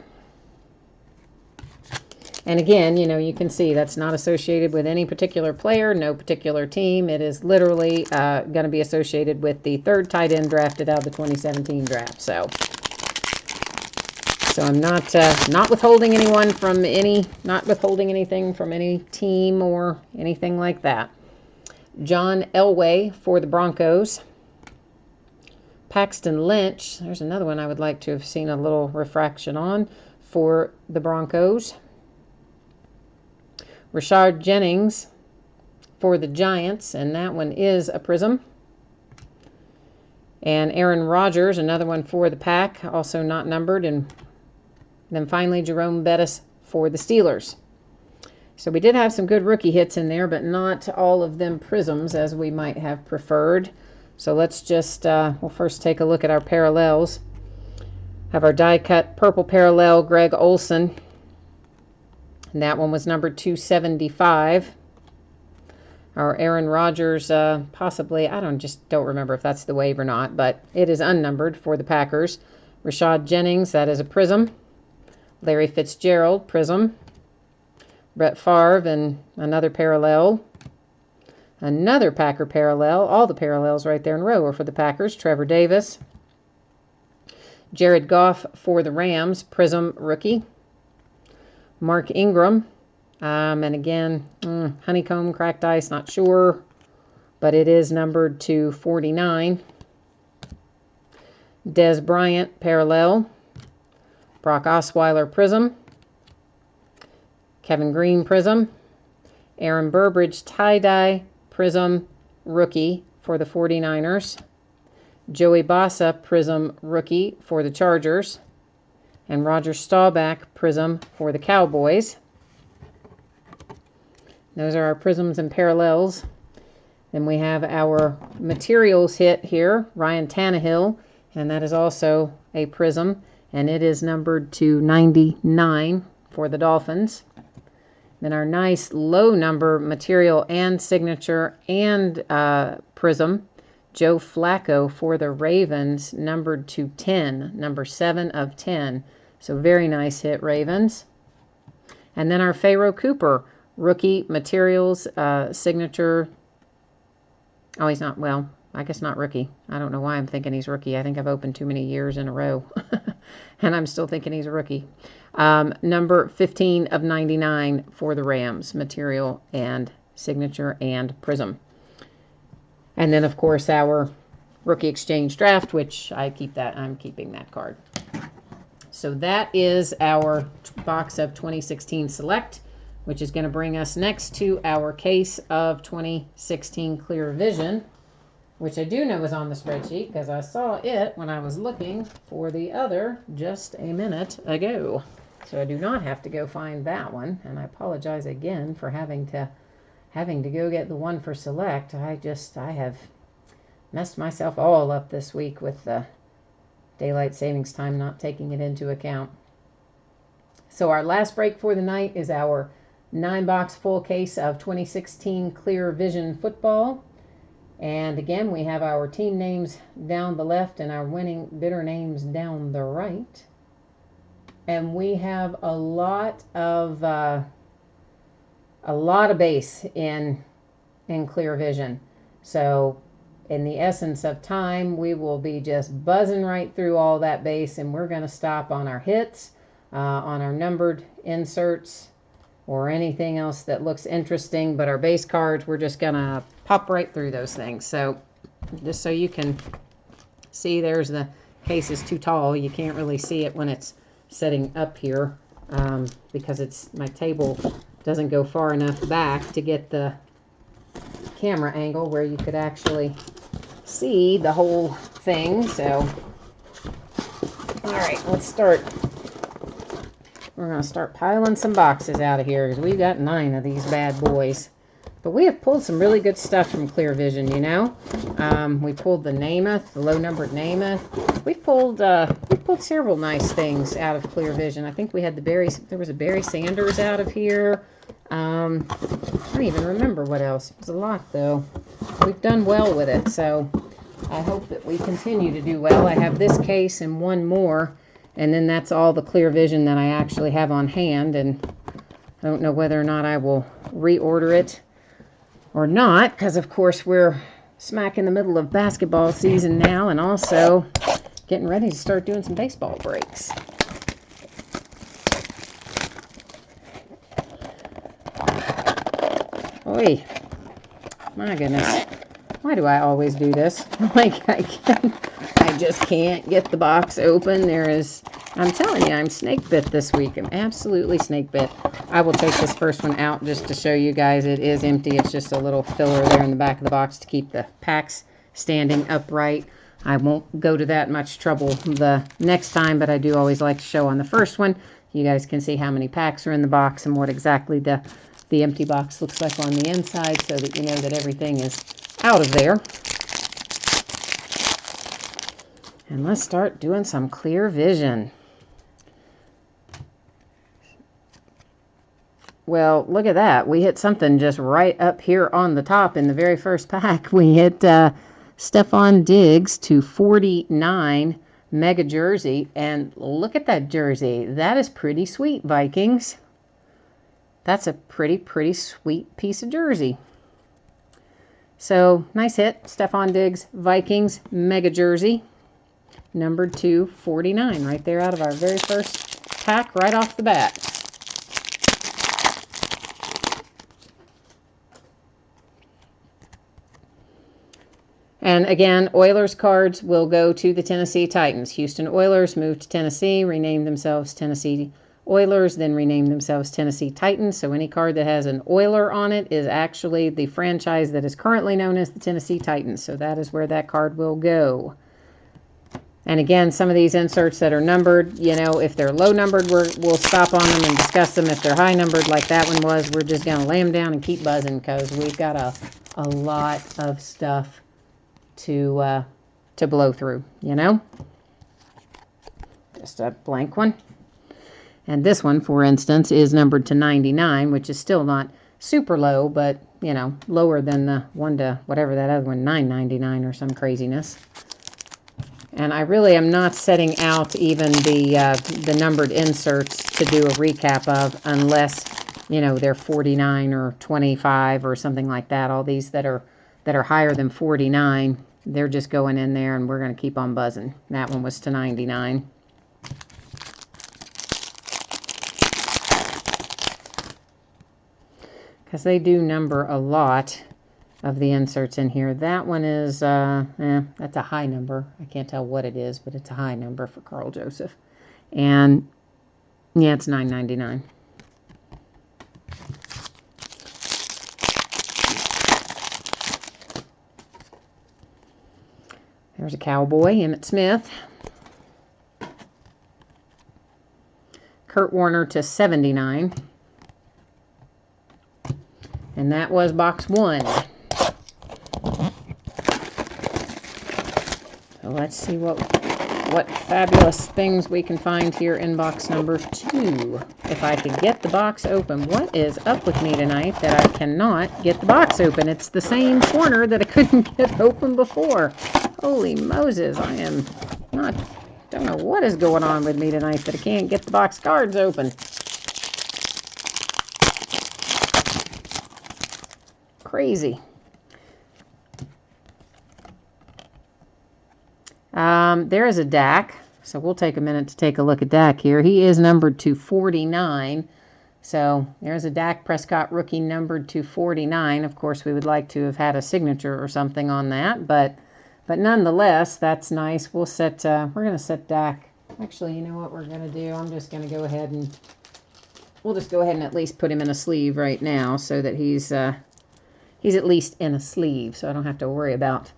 And again, you can see that's not associated with any particular player, no particular team. It is literally going to be associated with the 3rd tight end drafted out of the 2017 draft. So I'm not withholding anything from any team or anything like that. John Elway for the Broncos. Paxton Lynch, there's another one I would like to have seen a little refraction on for the Broncos. Rashard Jennings for the Giants, and that one is a Prism. And Aaron Rodgers, another one for the Pack, also not numbered. And then finally Jerome Bettis for the Steelers. So we did have some good rookie hits in there, but not all of them Prisms as we might have preferred. So let's just, we'll first take a look at our parallels. Have our die-cut purple parallel, Greg Olson. And that one was numbered 275. Our Aaron Rodgers, possibly, just don't remember if that's the wave or not, but it is unnumbered for the Packers. Rashad Jennings, that is a Prism. Larry Fitzgerald, Prism. Brett Favre, and another parallel. Another Packer parallel. All the parallels right there in a row are for the Packers. Trevor Davis. Jared Goff for the Rams, Prism rookie. Mark Ingram, and again, honeycomb, cracked ice, not sure, but it is numbered to 49. Des Bryant, parallel. Brock Osweiler, Prism. Kevin Green, Prism. Aaron Burbridge, tie-dye, Prism, rookie for the 49ers. Joey Bosa, Prism, rookie for the Chargers. And Roger Staubach, Prism for the Cowboys. Those are our Prisms and parallels. Then we have our materials hit here, Ryan Tannehill, and that is also a Prism, and it is numbered to 99 for the Dolphins. Then our nice low number material and signature and Prism, Joe Flacco for the Ravens, numbered to 10, number 7 of 10. So very nice hit, Ravens. And then our Pharaoh Cooper, rookie materials, signature. Oh, he's not, well, I guess not rookie. I don't know why I'm thinking he's rookie. I think I've opened too many years in a row. And I'm still thinking he's a rookie. Number 15 of 99 for the Rams, material and signature and Prism. And then, of course, our rookie exchange draft, which I'm keeping that card. So that is our box of 2016 Select, which is going to bring us next to our case of 2016 Clear Vision, which I do know is on the spreadsheet because I saw it when I was looking for the other just a minute ago. So I do not have to go find that one, and I apologize again for having to go get the one for Select. I have messed myself all up this week with the daylight savings time, not taking it into account. So our last break for the night is our 9-box full case of 2016 Clear Vision Football. And again, we have our team names down the left and our winning bidder names down the right. And we have a lot of base in Clear Vision. So in the essence of time, we will be just buzzing right through all that base, and we're going to stop on our hits, on our numbered inserts, or anything else that looks interesting. But our base cards, we're just going to pop right through those things. So just so you can see, there's the case is too tall. You can't really see it when it's setting up here because my table doesn't go far enough back to get the camera angle where you could actually see the whole thing. So all right, let's start. We're going to start piling some boxes out of here because we've got 9 of these bad boys. But we have pulled some really good stuff from Clear Vision, you know. We pulled the Namath, the low-numbered Namath. We pulled several nice things out of Clear Vision. I think we had there was a Barry Sanders out of here. I don't even remember what else. It was a lot, though. We've done well with it, so I hope that we continue to do well. I have this case and one more, and then that's all the Clear Vision that I actually have on hand, and I don't know whether or not I will reorder it or not, because of course we're smack in the middle of basketball season now, and also getting ready to start doing some baseball breaks. Oy, my goodness, why do I always do this? Like I just can't get the box open. I'm telling you, I'm snake bit this week. I'm absolutely snake bit. I will take this first one out just to show you guys it is empty. It's just a little filler there in the back of the box to keep the packs standing upright. I won't go to that much trouble the next time, but I do always like to show on the first one. You guys can see how many packs are in the box and what exactly the empty box looks like on the inside, so that you know that everything is out of there. And let's start doing some Clear Vision. Well, look at that. We hit something just right up here on the top in the very first pack. We hit Stephon Diggs to 49 mega jersey. And look at that jersey. That is pretty sweet, Vikings. That's a pretty sweet piece of jersey. So, nice hit. Stephon Diggs, Vikings, mega jersey. Numbered to 49 right there out of our very first pack right off the bat. And again, Oilers cards will go to the Tennessee Titans. Houston Oilers moved to Tennessee, renamed themselves Tennessee Oilers, then renamed themselves Tennessee Titans. So any card that has an Oiler on it is actually the franchise that is currently known as the Tennessee Titans. So that is where that card will go. And again, some of these inserts that are numbered, you know, if they're low numbered, we'll stop on them and discuss them. If they're high numbered, like that one was, we're just going to lay them down and keep buzzing because we've got a lot of stuff to blow through, you know. Just a blank one. And this one, for instance, is numbered to 99, which is still not super low, but, you know, lower than the one to whatever that other one, 999 or some craziness. And I really am not setting out even the numbered inserts to do a recap of unless, you know, they're 49 or 25 or something like that. All these that are higher than 49, they're just going in there and we're going to keep on buzzing. That one was to 99. Because they do number a lot of the inserts in here. That one is, that's a high number. I can't tell what it is, but it's a high number for Carl Joseph. And, yeah, it's $9.99. There's a Cowboy, Emmitt Smith. Kurt Warner to 79. And that was box 1. So let's see what what fabulous things we can find here in box number 2. If I could get the box open. What is up with me tonight that I cannot get the box open? It's the same corner that I couldn't get open before. Holy Moses, I am not, don't know what is going on with me tonight that I can't get the box cards open. Crazy. There is a Dak, so we'll take a minute to take a look at Dak here. He is numbered to 49, so there's a Dak Prescott rookie numbered to 49. Of course, we would like to have had a signature or something on that, but nonetheless, that's nice. We'll set. We're going to set Dak. Actually, you know what we're going to do? I'm just going to go ahead and we'll just go ahead and at least put him in a sleeve right now, so that he's at least in a sleeve, so I don't have to worry about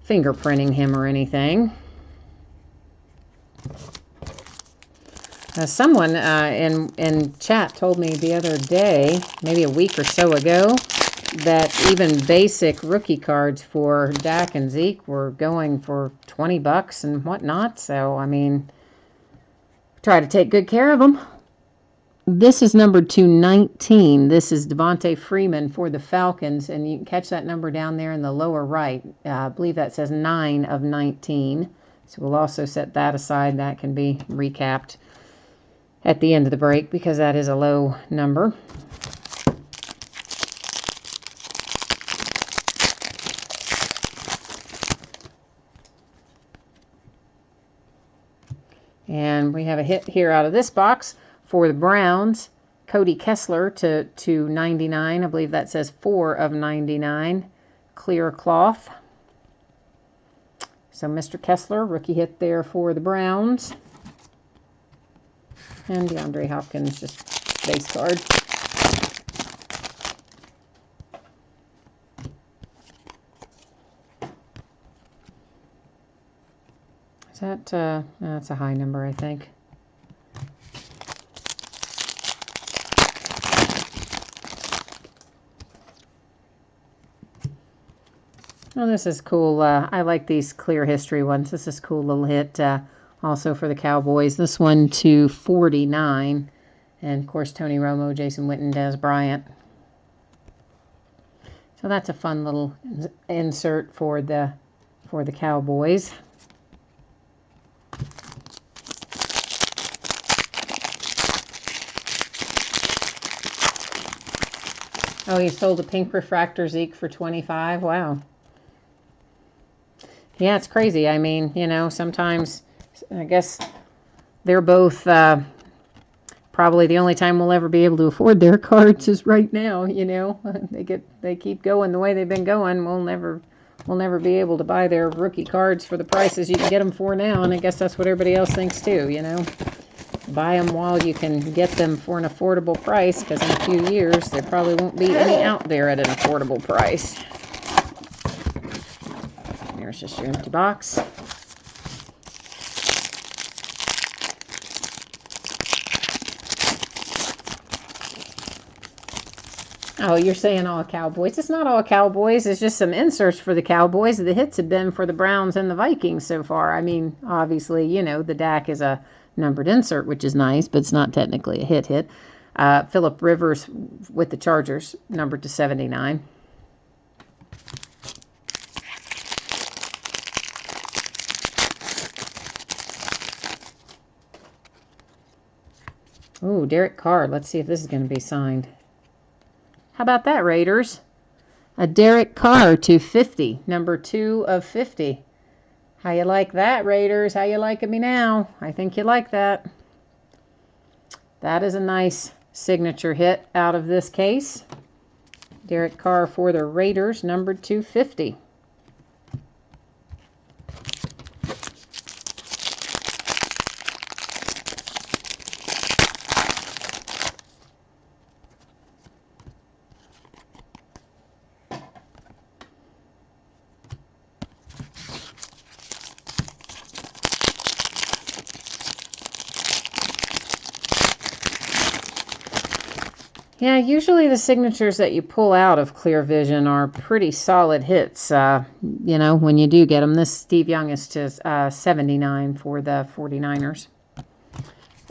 fingerprinting him or anything. Someone in chat told me the other day, maybe a week or so ago, that even basic rookie cards for Dak and Zeke were going for $20 and whatnot. So, I mean, try to take good care of them. This is numbered to 19. This is Devontae Freeman for the Falcons, and you can catch that number down there in the lower right. I believe that says 9 of 19. So we'll also set that aside. That can be recapped at the end of the break because that is a low number. And we have a hit here out of this box for the Browns. Cody Kessler to 99. I believe that says 4 of 99. Clear cloth. So Mr. Kessler, rookie hit there for the Browns. And DeAndre Hopkins, just base card. Is that, that's a high number, I think. Oh, this is cool. I like these clear history ones. This is a cool little hit also for the Cowboys. This one to 49. And, of course, Tony Romo, Jason Witten, Dez Bryant. So that's a fun little insert for the Cowboys. Oh, you sold a pink refractor Zeke for 25? Wow. Yeah, it's crazy. I mean, you know, sometimes I guess they're both probably the only time we'll ever be able to afford their cards is right now, you know. They keep going the way they've been going. We'll never be able to buy their rookie cards for the prices you can get them for now, and I guess that's what everybody else thinks too, you know. Buy them while you can get them for an affordable price, because in a few years there probably won't be any out there at an affordable price. There's just your empty box. Oh, you're saying all Cowboys. It's not all Cowboys. It's just some inserts for the Cowboys. The hits have been for the Browns and the Vikings so far. I mean, obviously, you know, the Dak is a numbered insert, which is nice, but it's not technically a hit. Phillip Rivers with the Chargers, numbered to 79. Ooh, Derek Carr. Let's see if this is going to be signed. How about that, Raiders? A Derek Carr to 50, number 2 of 50. How you like that, Raiders? How you liking me now? I think you like that. That is a nice signature hit out of this case. Derek Carr for the Raiders, numbered to 50. Yeah, usually the signatures that you pull out of Clear Vision are pretty solid hits, you know, when you do get them. This Steve Young is to 79 for the 49ers.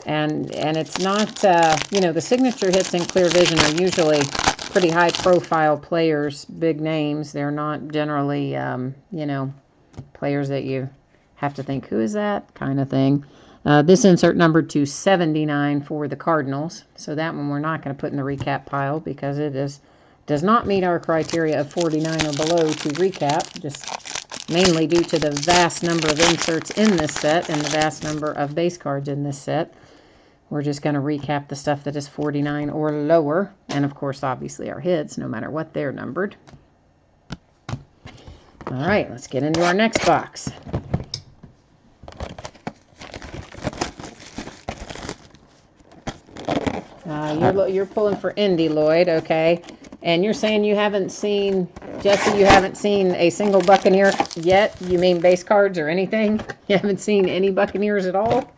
And it's not, you know, the signature hits in Clear Vision are usually pretty high-profile players, big names. They're not generally, you know, players that you have to think, who is that kind of thing. This insert numbered to 79 for the Cardinals. So that one we're not going to put in the recap pile because it does not meet our criteria of 49 or below to recap, just mainly due to the vast number of inserts in this set and the vast number of base cards in this set. We're just going to recap the stuff that is 49 or lower. And of course, obviously our hits, no matter what they're numbered. All right, let's get into our next box. You're pulling for Indy, Lloyd, okay? And you're saying you haven't seen, Jesse, you haven't seen a single Buccaneer yet? You mean base cards or anything? You haven't seen any Buccaneers at all?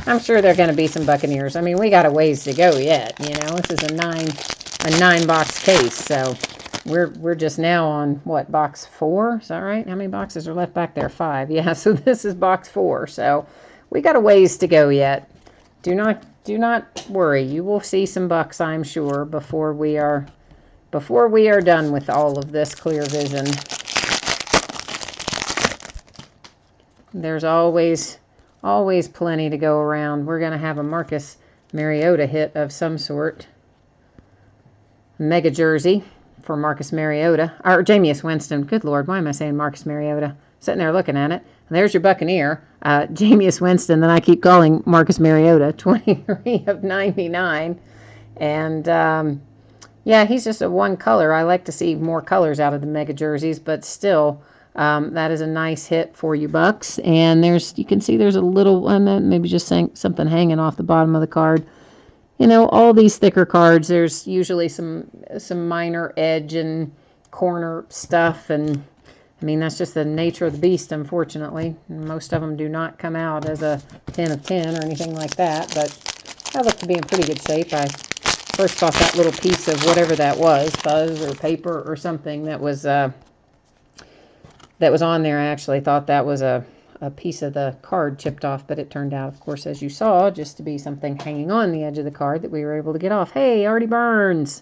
I'm sure there are going to be some Buccaneers. I mean, we got a ways to go yet, you know. This is a nine box case, so we're just now on what, box 4? Is that right? How many boxes are left back there? 5. Yeah, so this is box 4. So we got a ways to go yet. Do not worry. You will see some bucks, I'm sure, before we are done with all of this Clear Vision. There's always plenty to go around. We're going to have a Marcus Mariota hit of some sort. Mega jersey for Marcus Mariota. Or Jameis Winston. Good Lord, why am I saying Marcus Mariota? Sitting there looking at it. And there's your Buccaneer. Jameis Winston, then I keep calling Marcus Mariota. 23 of 99. And, yeah, he's just a one color. I like to see more colors out of the mega jerseys, but still... that is a nice hit for you bucks. And you can see there's a little one, maybe just something hanging off the bottom of the card. You know, all these thicker cards, there's usually some minor edge and corner stuff. And I mean, that's just the nature of the beast, unfortunately. Most of them do not come out as a 10 of 10 or anything like that. But that looked to be in pretty good shape. I first thought that little piece of whatever that was, fuzz or paper or something that was on there. I actually thought that was a piece of the card chipped off, but it turned out, of course, as you saw, just to be something hanging on the edge of the card that we were able to get off. Hey, Artie Burns.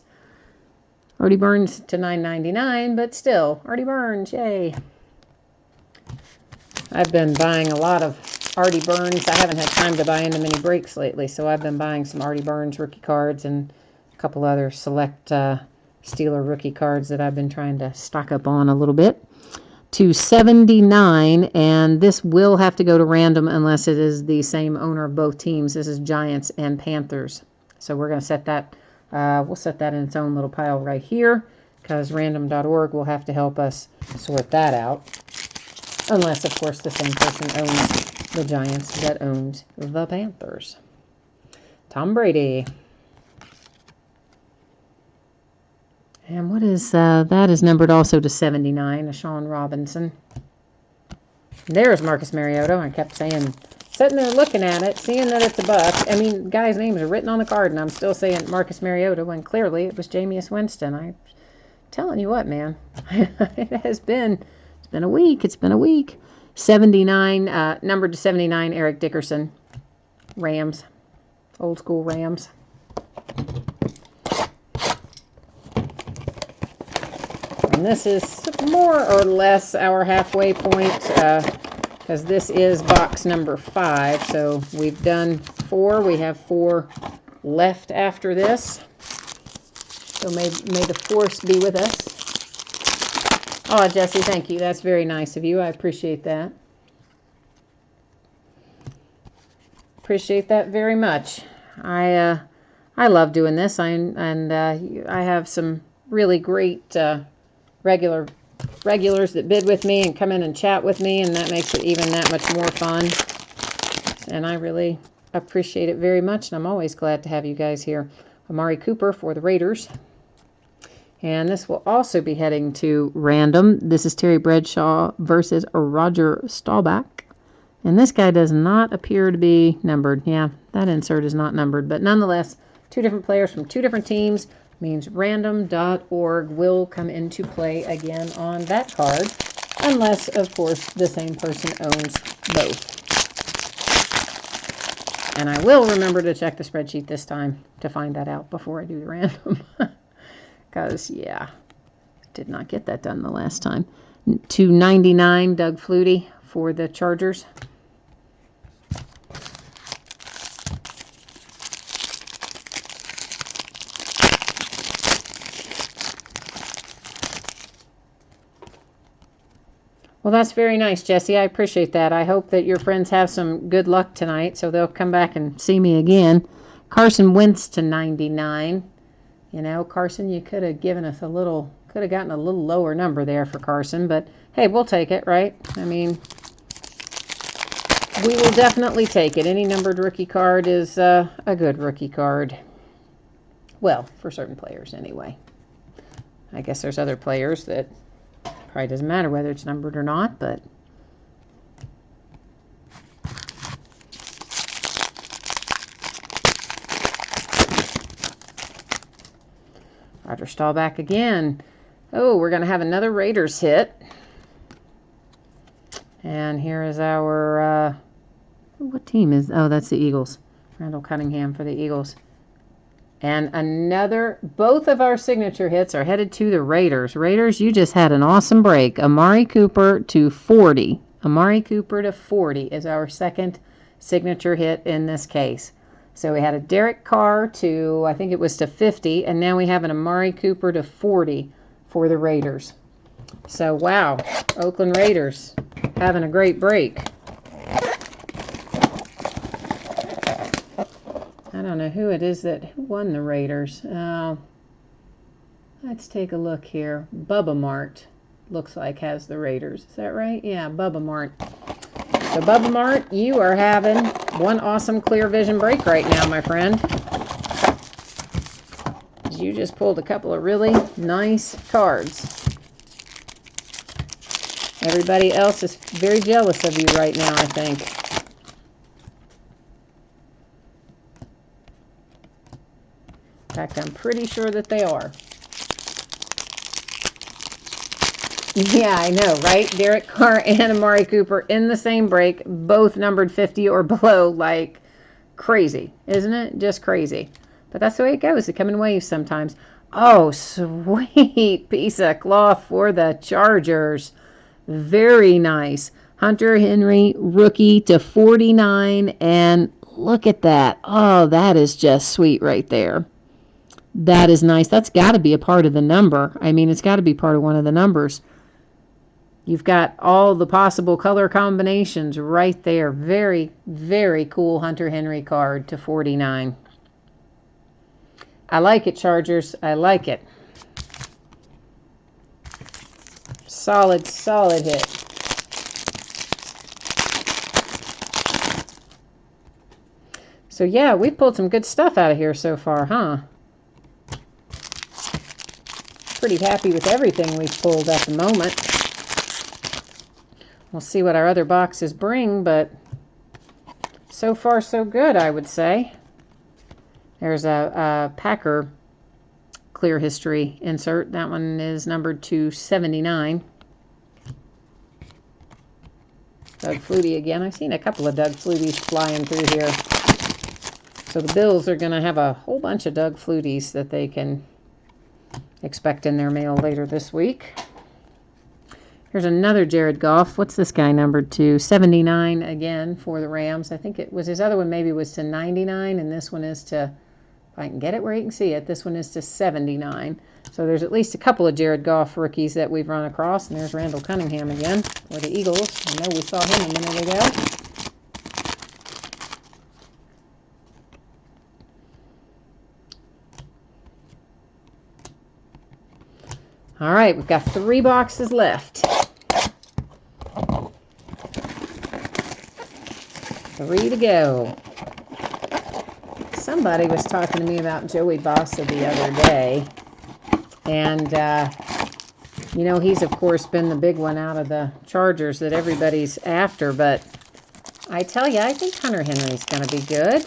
Artie Burns to $9.99, but still, Artie Burns, yay. I've been buying a lot of Artie Burns. I haven't had time to buy into many breaks lately, so I've been buying some Artie Burns rookie cards and a couple other select Steeler rookie cards that I've been trying to stock up on a little bit. To 79, and this will have to go to random unless it is the same owner of both teams. This is Giants and Panthers. So we're going to set that, we'll set that in its own little pile right here, because random.org will have to help us sort that out. Unless, of course, the same person owns the Giants that owns the Panthers. Tom Brady. And what is, that is numbered also to 79, a Sean Robinson. There's Marcus Mariota. I kept saying, sitting there looking at it, seeing that it's a buck. I mean, the guy's names are written on the card, and I'm still saying Marcus Mariota when clearly it was Jameis Winston. I'm telling you what, man. It's been a week. It's been a week. 79, numbered to 79, Eric Dickerson. Rams. Old school Rams. And this is more or less our halfway point, because this is box number 5. So we've done 4. We have 4 left after this. So may the force be with us. Oh, Jesse, thank you. That's very nice of you. I appreciate that. Appreciate that very much. I love doing this. I have some really great regulars that bid with me and come in and chat with me, and that makes it even that much more fun. And I really appreciate it very much, and I'm always glad to have you guys here. Amari Cooper for the Raiders. And this will also be heading to random. This is Terry Bradshaw versus Roger Staubach. And this guy does not appear to be numbered. Yeah, that insert is not numbered. But nonetheless, 2 different players from 2 different teams means random.org will come into play again on that card, unless, of course, the same person owns both. And I will remember to check the spreadsheet this time to find that out before I do the random. Because, yeah, did not get that done the last time. $2.99 Doug Flutie for the Chargers. Well, that's very nice, Jesse. I appreciate that. I hope that your friends have some good luck tonight, so they'll come back and see me again. Carson Wentz to 99. You know, Carson, you could have given us could have gotten a little lower number there for Carson, but hey, we'll take it, right? I mean, we will definitely take it. Any numbered rookie card is a good rookie card. Well, for certain players anyway. I guess there's other players that probably doesn't matter whether it's numbered or not, but Roger Staubach again. Oh, we're going to have another Raiders hit. And here is our, what team is, oh, that's the Eagles. Randall Cunningham for the Eagles. And both of our signature hits are headed to the Raiders. Raiders, you just had an awesome break. Amari Cooper to 40. Amari Cooper to 40 is our second signature hit in this case. So we had a Derek Carr to, I think it was to 50, and now we have an Amari Cooper to 40 for the Raiders. So, wow, Oakland Raiders having a great break. I don't know who it is who won the Raiders. Let's take a look here. Bubba Mart looks like has the Raiders. Is that right? Yeah, Bubba Mart. So Bubba Mart, you are having one awesome clear vision break right now, my friend. You just pulled a couple of really nice cards. Everybody else is very jealous of you right now, I think. In fact, I'm pretty sure that they are. Yeah, I know, right? Derek Carr and Amari Cooper in the same break, both numbered 50 or below, like crazy, isn't it? Just crazy. But that's the way it goes. They come in waves sometimes. Oh, sweet piece of cloth for the Chargers. Very nice. Hunter Henry, rookie to 49, and look at that. Oh, that is just sweet right there. That is nice. That's got to be a part of the number. I mean, it's got to be part of one of the numbers. You've got all the possible color combinations right there. Very, very cool Hunter Henry card to 49. I like it, Chargers. I like it. Solid, solid hit. So, yeah, we've pulled some good stuff out of here so far, huh? Pretty happy with everything we've pulled at the moment. We'll see what our other boxes bring, but so far so good, I would say. There's a Packer clear history insert. That one is numbered to 79. Doug Flutie again. I've seen a couple of Doug Fluties flying through here. So the Bills are going to have a whole bunch of Doug Fluties that they can expect in their mail later this week. Here's another Jared Goff. What's this guy numbered to? 79 again for the Rams. I think it was his other one maybe was to 99, and this one is to, if I can get it where you can see it, this one is to 79. So there's at least a couple of Jared Goff rookies that we've run across, and there's Randall Cunningham again for the Eagles. I know we saw him a minute ago. All right, we've got 3 boxes left. 3 to go. Somebody was talking to me about Joey Bosa the other day. And, you know, he's, of course, been the big one out of the Chargers that everybody's after. But I tell you, I think Hunter Henry's going to be good.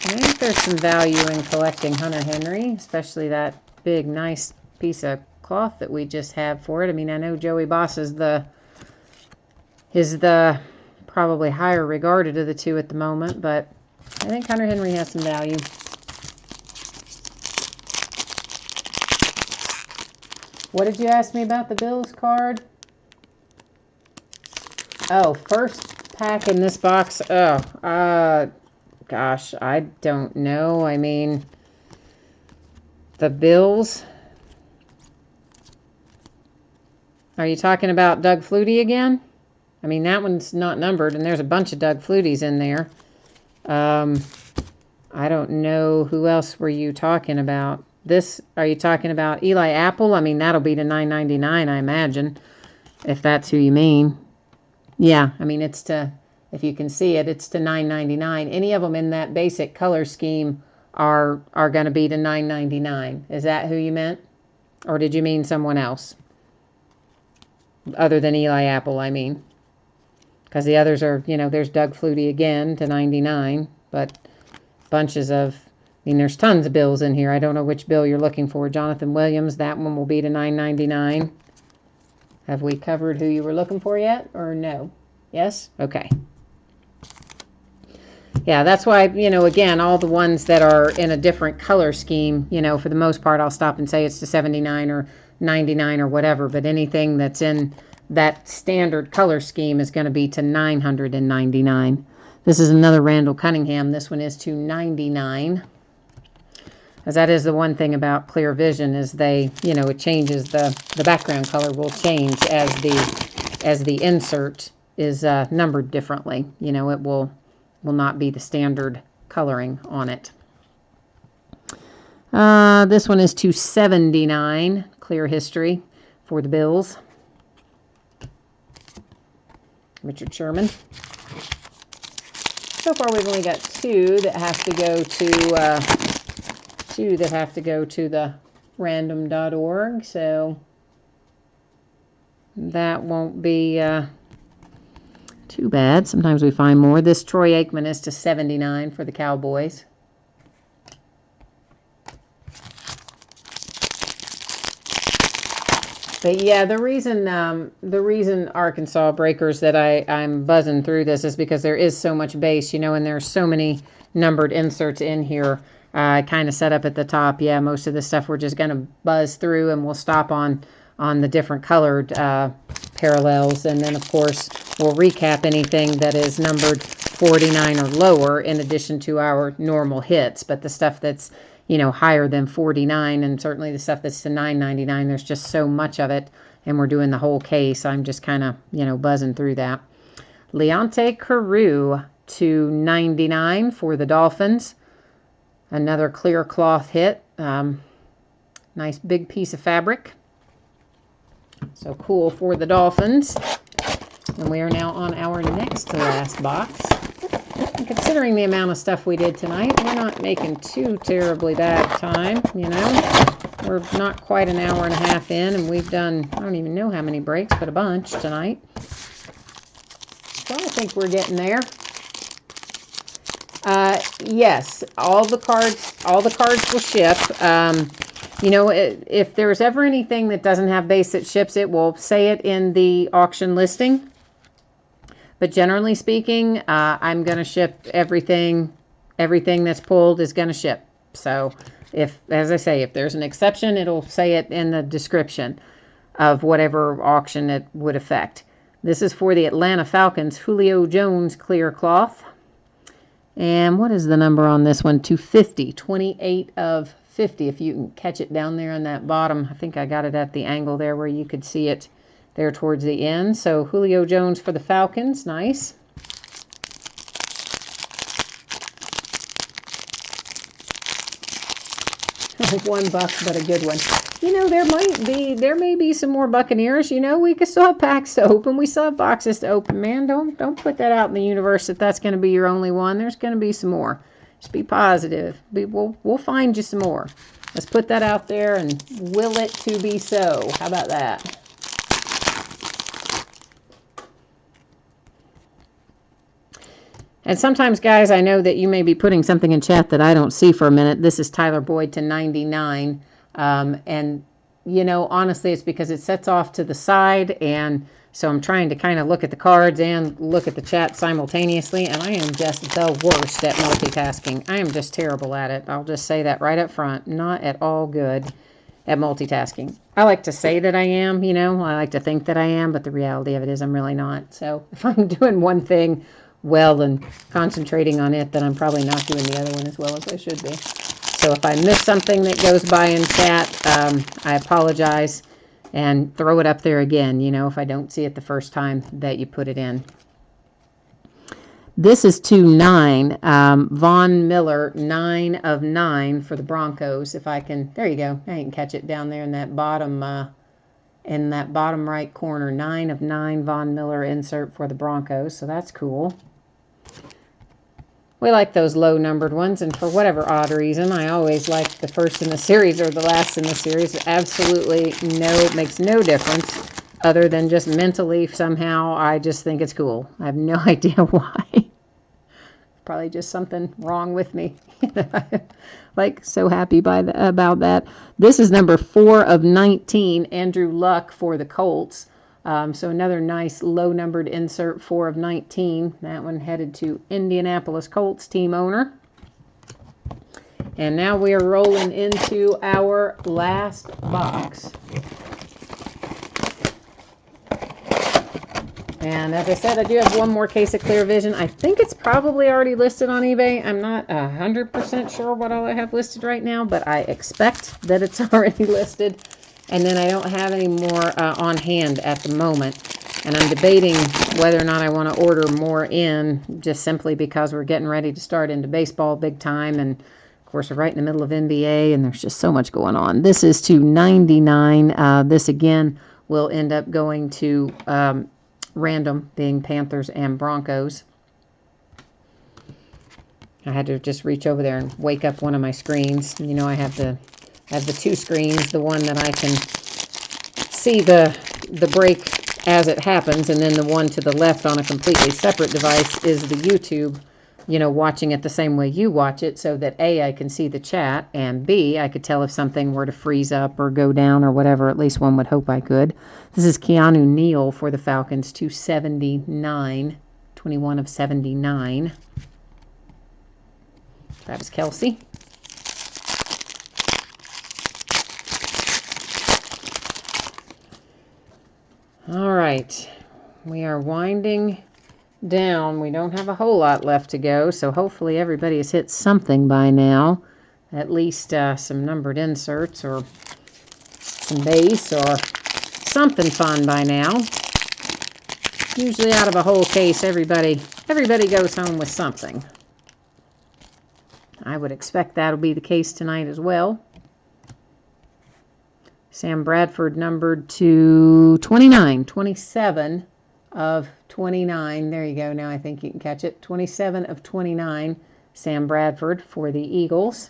I think there's some value in collecting Hunter Henry, especially that big, nice piece of cloth that we just have for it. I mean, I know Joey Boss is the probably higher regarded of the two at the moment, but I think Hunter Henry has some value. What did you ask me about the Bills card? Oh, first pack in this box. Oh, gosh, I don't know. I mean, the Bills. Are you talking about Doug Flutie again? I mean, that one's not numbered, and there's a bunch of Doug Fluties in there. I don't know. Who else were you talking about? This, are you talking about Eli Apple? I mean, that'll be to $9.99, I imagine, if that's who you mean. Yeah, I mean, it's to, if you can see it, it's to $9.99. Any of them in that basic color scheme are going to be to $9.99. Is that who you meant? Or did you mean someone else? Other than Eli Apple, I mean. Because the others are, you know, there's Doug Flutie again to $99, but bunches of, I mean, there's tons of bills in here. I don't know which bill you're looking for. Jonathan Williams, that one will be to $9.99. Have we covered who you were looking for yet, or no? Yes? Okay. Yeah, that's why, you know, again, all the ones that are in a different color scheme, you know, for the most part, I'll stop and say it's to $79 or $99 or whatever, but anything that's in that standard color scheme is going to be to $999. This is another Randall Cunningham. This one is to $99. As that is the one thing about clear vision, is they, you know, it changes, the background color will change as the insert is numbered differently. You know, it will not be the standard coloring on it. This one is to $79, clear history for the Bills. Richard Sherman. So far we've only got two that have to go to the random.org, so that won't be too bad. Sometimes we find more. This Troy Aikman is to $79 for the Cowboys. But yeah, the reason Arkansas Breakers that I'm buzzing through this is because there is so much base, you know, and there's so many numbered inserts in here. I kind of set up at the top. Yeah, most of the stuff we're just going to buzz through, and we'll stop on the different colored parallels, and then of course we'll recap anything that is numbered 49 or lower, in addition to our normal hits. But the stuff that's, you know, higher than 49, and certainly the stuff that's to $9.99, there's just so much of it, and we're doing the whole case. I'm just kind of, you know, buzzing through that. Leonte Carew to $99 for the Dolphins. Another clear cloth hit. Nice big piece of fabric. So cool for the Dolphins. And we are now on our next to last box. And considering the amount of stuff we did tonight, we're not making too terribly bad time, you know. We're not quite an hour and a half in, and we've done, I don't even know how many breaks, but a bunch tonight. So I think we're getting there. Yes, all the cards will ship. You know, if there's ever anything that doesn't have base that ships, it will say it in the auction listing. But generally speaking, I'm going to ship everything. Everything that's pulled is going to ship. So if, as I say, if there's an exception, it'll say it in the description of whatever auction it would affect. This is for the Atlanta Falcons, Julio Jones clear cloth. And what is the number on this one? 250, 28 of 50. If you can catch it down there on that bottom. I think I got it at the angle there where you could see it there towards the end. So Julio Jones for the Falcons. Nice. $1, but a good one. You know, there may be some more Buccaneers. You know, we could still have packs to open. We still have boxes to open, man. Don't put that out in the universe that that's going to be your only one. There's going to be some more. Just be positive. We'll find you some more. Let's put that out there and will it to be so. How about that? And sometimes, guys, I know that you may be putting something in chat that I don't see for a minute. This is Tyler Boyd to 99. And, you know, honestly, it's because it sets off to the side. And so I'm trying to kind of look at the cards and look at the chat simultaneously. And I am just the worst at multitasking. I am just terrible at it. I'll just say that right up front. Not at all good at multitasking. I like to say that I am, you know. I like to think that I am. But the reality of it is I'm really not. So if I'm doing one thing well and concentrating on it, then I'm probably not doing the other one as well as I should be. So if I miss something that goes by in chat, I apologize and throw it up there again, you know, if I don't see it the first time that you put it in. This is 2-9. Von Miller, 9 of 9 for the Broncos. If I can, there you go. I can catch it down there in that bottom right corner. 9 of 9 Von Miller insert for the Broncos. So that's cool. We like those low numbered ones, and for whatever odd reason, I always like the first in the series or the last in the series. Absolutely makes no difference other than just mentally somehow I just think it's cool. I have no idea why. Probably just something wrong with me. Like, so happy about that. This is number 4 of 19, Andrew Luck for the Colts. So another nice low-numbered insert, 4 of 19. That one headed to Indianapolis Colts team owner. And now we are rolling into our last box. And as I said, I do have one more case of Clear Vision. I think it's probably already listed on eBay. I'm not 100% sure what all I have listed right now, but I expect that it's already listed. And then I don't have any more on hand at the moment. And I'm debating whether or not I want to order more in, just simply because we're getting ready to start into baseball big time. And, of course, we're right in the middle of NBA, and there's just so much going on. This is to 99. This, again, will end up going to random, being Panthers and Broncos. I had to just reach over there and wake up one of my screens. You know, I have the 2 screens, the one that I can see the break as it happens, and then the one to the left on a completely separate device is the YouTube, you know, watching it the same way you watch it, so that A, I can see the chat, and B, I could tell if something were to freeze up or go down or whatever. At least one would hope I could. This is Keanu Neal for the Falcons, 279, 21 of 79. Travis Kelce. All right, we are winding down. We don't have a whole lot left to go, so hopefully everybody has hit something by now. At least some numbered inserts or some base or something fun by now. Usually out of a whole case, everybody goes home with something. I would expect that'll be the case tonight as well. Sam Bradford numbered to 29, 27 of 29. There you go. Now I think you can catch it. 27 of 29, Sam Bradford for the Eagles.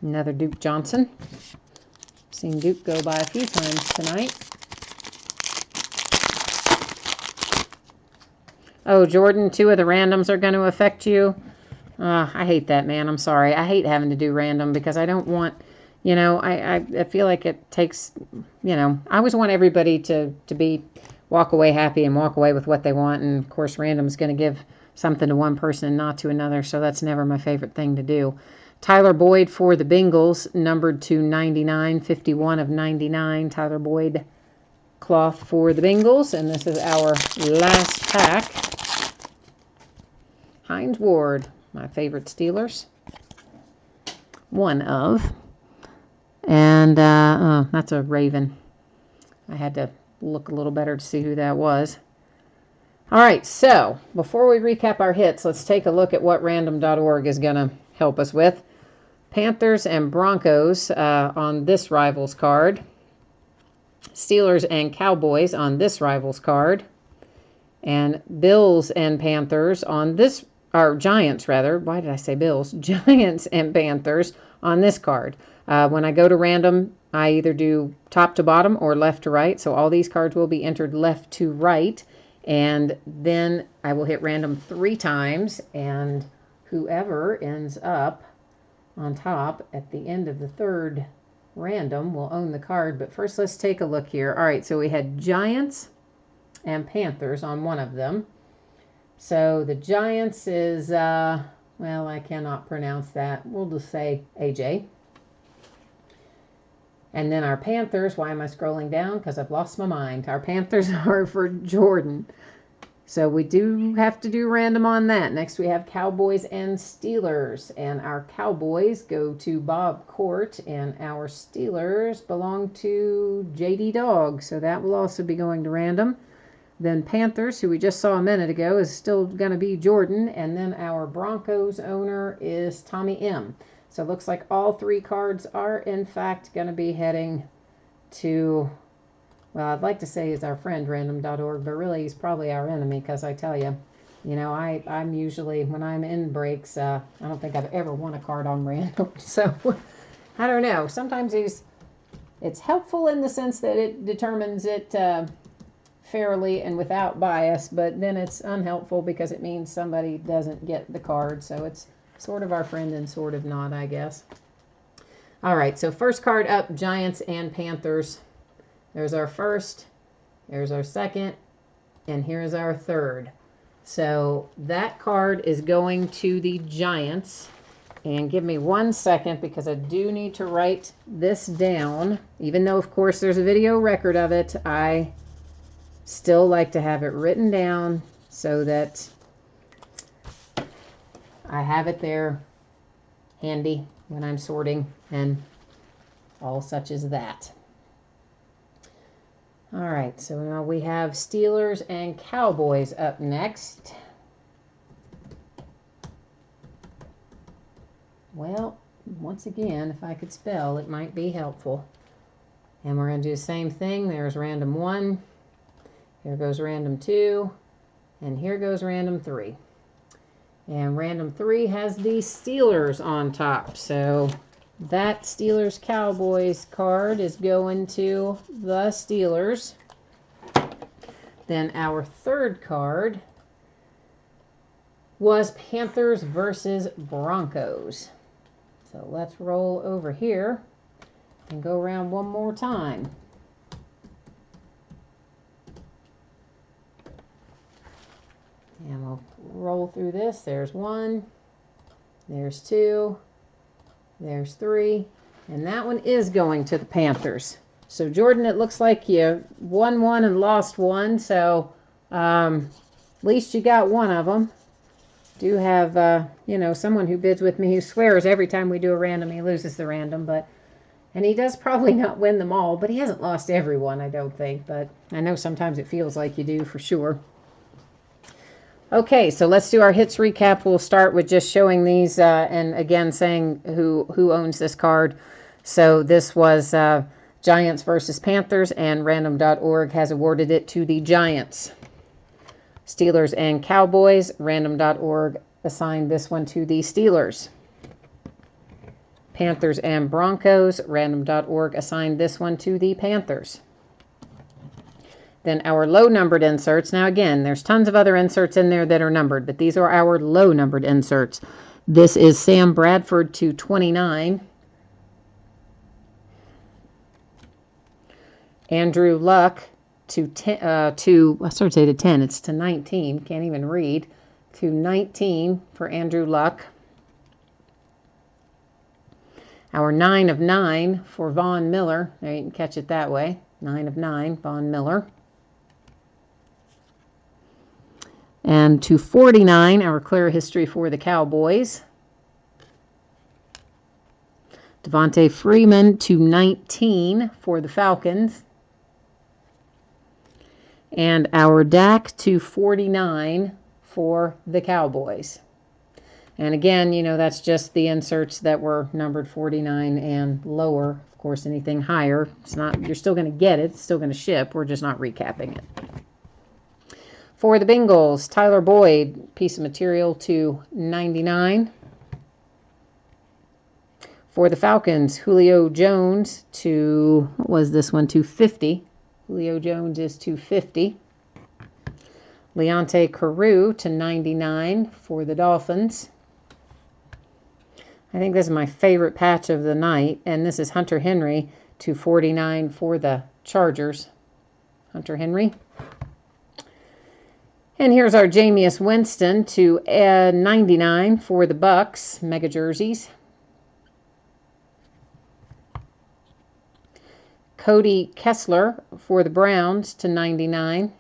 Another Duke Johnson. Seen Duke go by a few times tonight. Oh, Jordan, 2 of the randoms are going to affect you. I hate that, man. I'm sorry. I hate having to do random because I don't want... You know, I feel like it takes, you know, I always want everybody to walk away happy and walk away with what they want. And, of course, random is going to give something to one person and not to another. So that's never my favorite thing to do. Tyler Boyd for the Bengals, numbered to 99, 51 of 99. Tyler Boyd cloth for the Bengals. And this is our last pack. Hines Ward, my favorite Steelers. One of... And that's a Raven. I had to look a little better to see who that was. All right, so before we recap our hits, let's take a look at what random.org is going to help us with. Panthers and Broncos on this Rivals card. Steelers and Cowboys on this Rivals card. And Bills and Panthers on this, or Giants rather. Why did I say Bills? Giants and Panthers on this card. When I go to random, I either do top to bottom or left to right. So all these cards will be entered left to right. And then I will hit random 3 times, and whoever ends up on top at the end of the third random will own the card. But first, let's take a look here. All right, so we had Giants and Panthers on one of them. So the Giants is, well, I cannot pronounce that. We'll just say AJ. And then our Panthers, why am I scrolling down? Because I've lost my mind. Our Panthers are for Jordan. So we do have to do random on that. Next we have Cowboys and Steelers. And our Cowboys go to Bob Court, and our Steelers belong to JD Dog. So that will also be going to random. Then Panthers, who we just saw a minute ago, is still going to be Jordan. And then our Broncos owner is Tommy M. So it looks like all 3 cards are, in fact, going to be heading to, well, I'd like to say he's our friend, random.org, but really he's probably our enemy, because I tell you, I'm usually, when I'm in breaks, I don't think I've ever won a card on random. So, I don't know. Sometimes it's helpful in the sense that it determines it fairly and without bias, but then it's unhelpful because it means somebody doesn't get the card. So it's sort of our friend and sort of not, I guess. All right, so first card up, Giants and Panthers. There's our first, there's our second, and here's our third. So that card is going to the Giants. And give me 1 second, because I do need to write this down. Even though, of course, there's a video record of it, I still like to have it written down so that I have it there handy when I'm sorting and all such as that. All right, so now we have Steelers and Cowboys up next. Well, once again, if I could spell, it might be helpful. And we're going to do the same thing. There's random 1. Here goes random 2. And here goes random 3. And random 3 has the Steelers on top. So that Steelers Cowboys card is going to the Steelers. Then our third card was Panthers versus Broncos. So let's roll over here and go around one more time. And we'll roll through this. There's 1, there's 2, there's 3, and that one is going to the Panthers. So Jordan, it looks like you won 1 and lost 1, so at least you got one of them. Do have, someone who bids with me who swears every time we do a random he loses the random, and he does probably not win them all, but he hasn't lost every one, I don't think, but I know sometimes it feels like you do for sure. Okay, so let's do our hits recap. We'll start with just showing these and again saying who owns this card. So this was Giants versus Panthers, and random.org has awarded it to the Giants. Steelers and Cowboys, random.org assigned this one to the Steelers. Panthers and Broncos, random.org assigned this one to the Panthers. Then our low-numbered inserts. Now, again, there's tons of other inserts in there that are numbered, but these are our low-numbered inserts. This is Sam Bradford to 29. Andrew Luck to 10, I started to say to 10. It's to 19. Can't even read. To 19 for Andrew Luck. Our 9 of 9 for Von Miller. There, you can catch it that way. 9 of 9, Von Miller. And to 49, our clear history for the Cowboys. Devontae Freeman to 19 for the Falcons. And our Dak to 49 for the Cowboys. And again, that's just the inserts that were numbered 49 and lower. Of course, anything higher, you're still going to get it. It's still going to ship. We're just not recapping it. For the Bengals, Tyler Boyd, piece of material to 99. For the Falcons, Julio Jones to 50. Julio Jones is to 50. Leonte Carew to 99 for the Dolphins. I think this is my favorite patch of the night, and this is Hunter Henry to 49 for the Chargers. Hunter Henry. And here's our Jameis Winston to 99 for the Bucks, mega jerseys. Cody Kessler for the Browns to 99.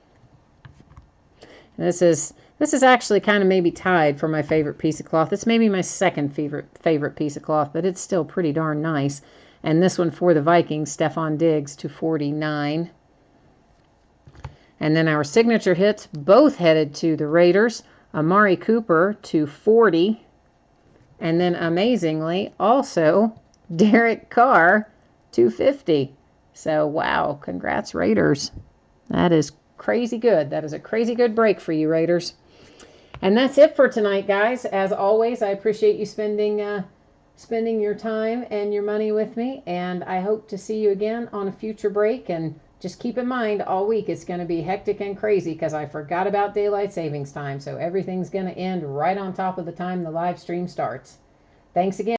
And this is actually kind of maybe tied for my favorite piece of cloth. It's maybe my second favorite piece of cloth, but it's still pretty darn nice. And this one for the Vikings, Stephon Diggs to 49. And then our signature hits, both headed to the Raiders. Amari Cooper to 40. And then amazingly, also Derek Carr to 50. So, wow, congrats, Raiders. That is crazy good. That is a crazy good break for you, Raiders. And that's it for tonight, guys. As always, I appreciate you spending your time and your money with me. And I hope to see you again on a future break. And just keep in mind, all week it's going to be hectic and crazy because I forgot about daylight savings time. So everything's going to end right on top of the time the live stream starts. Thanks again.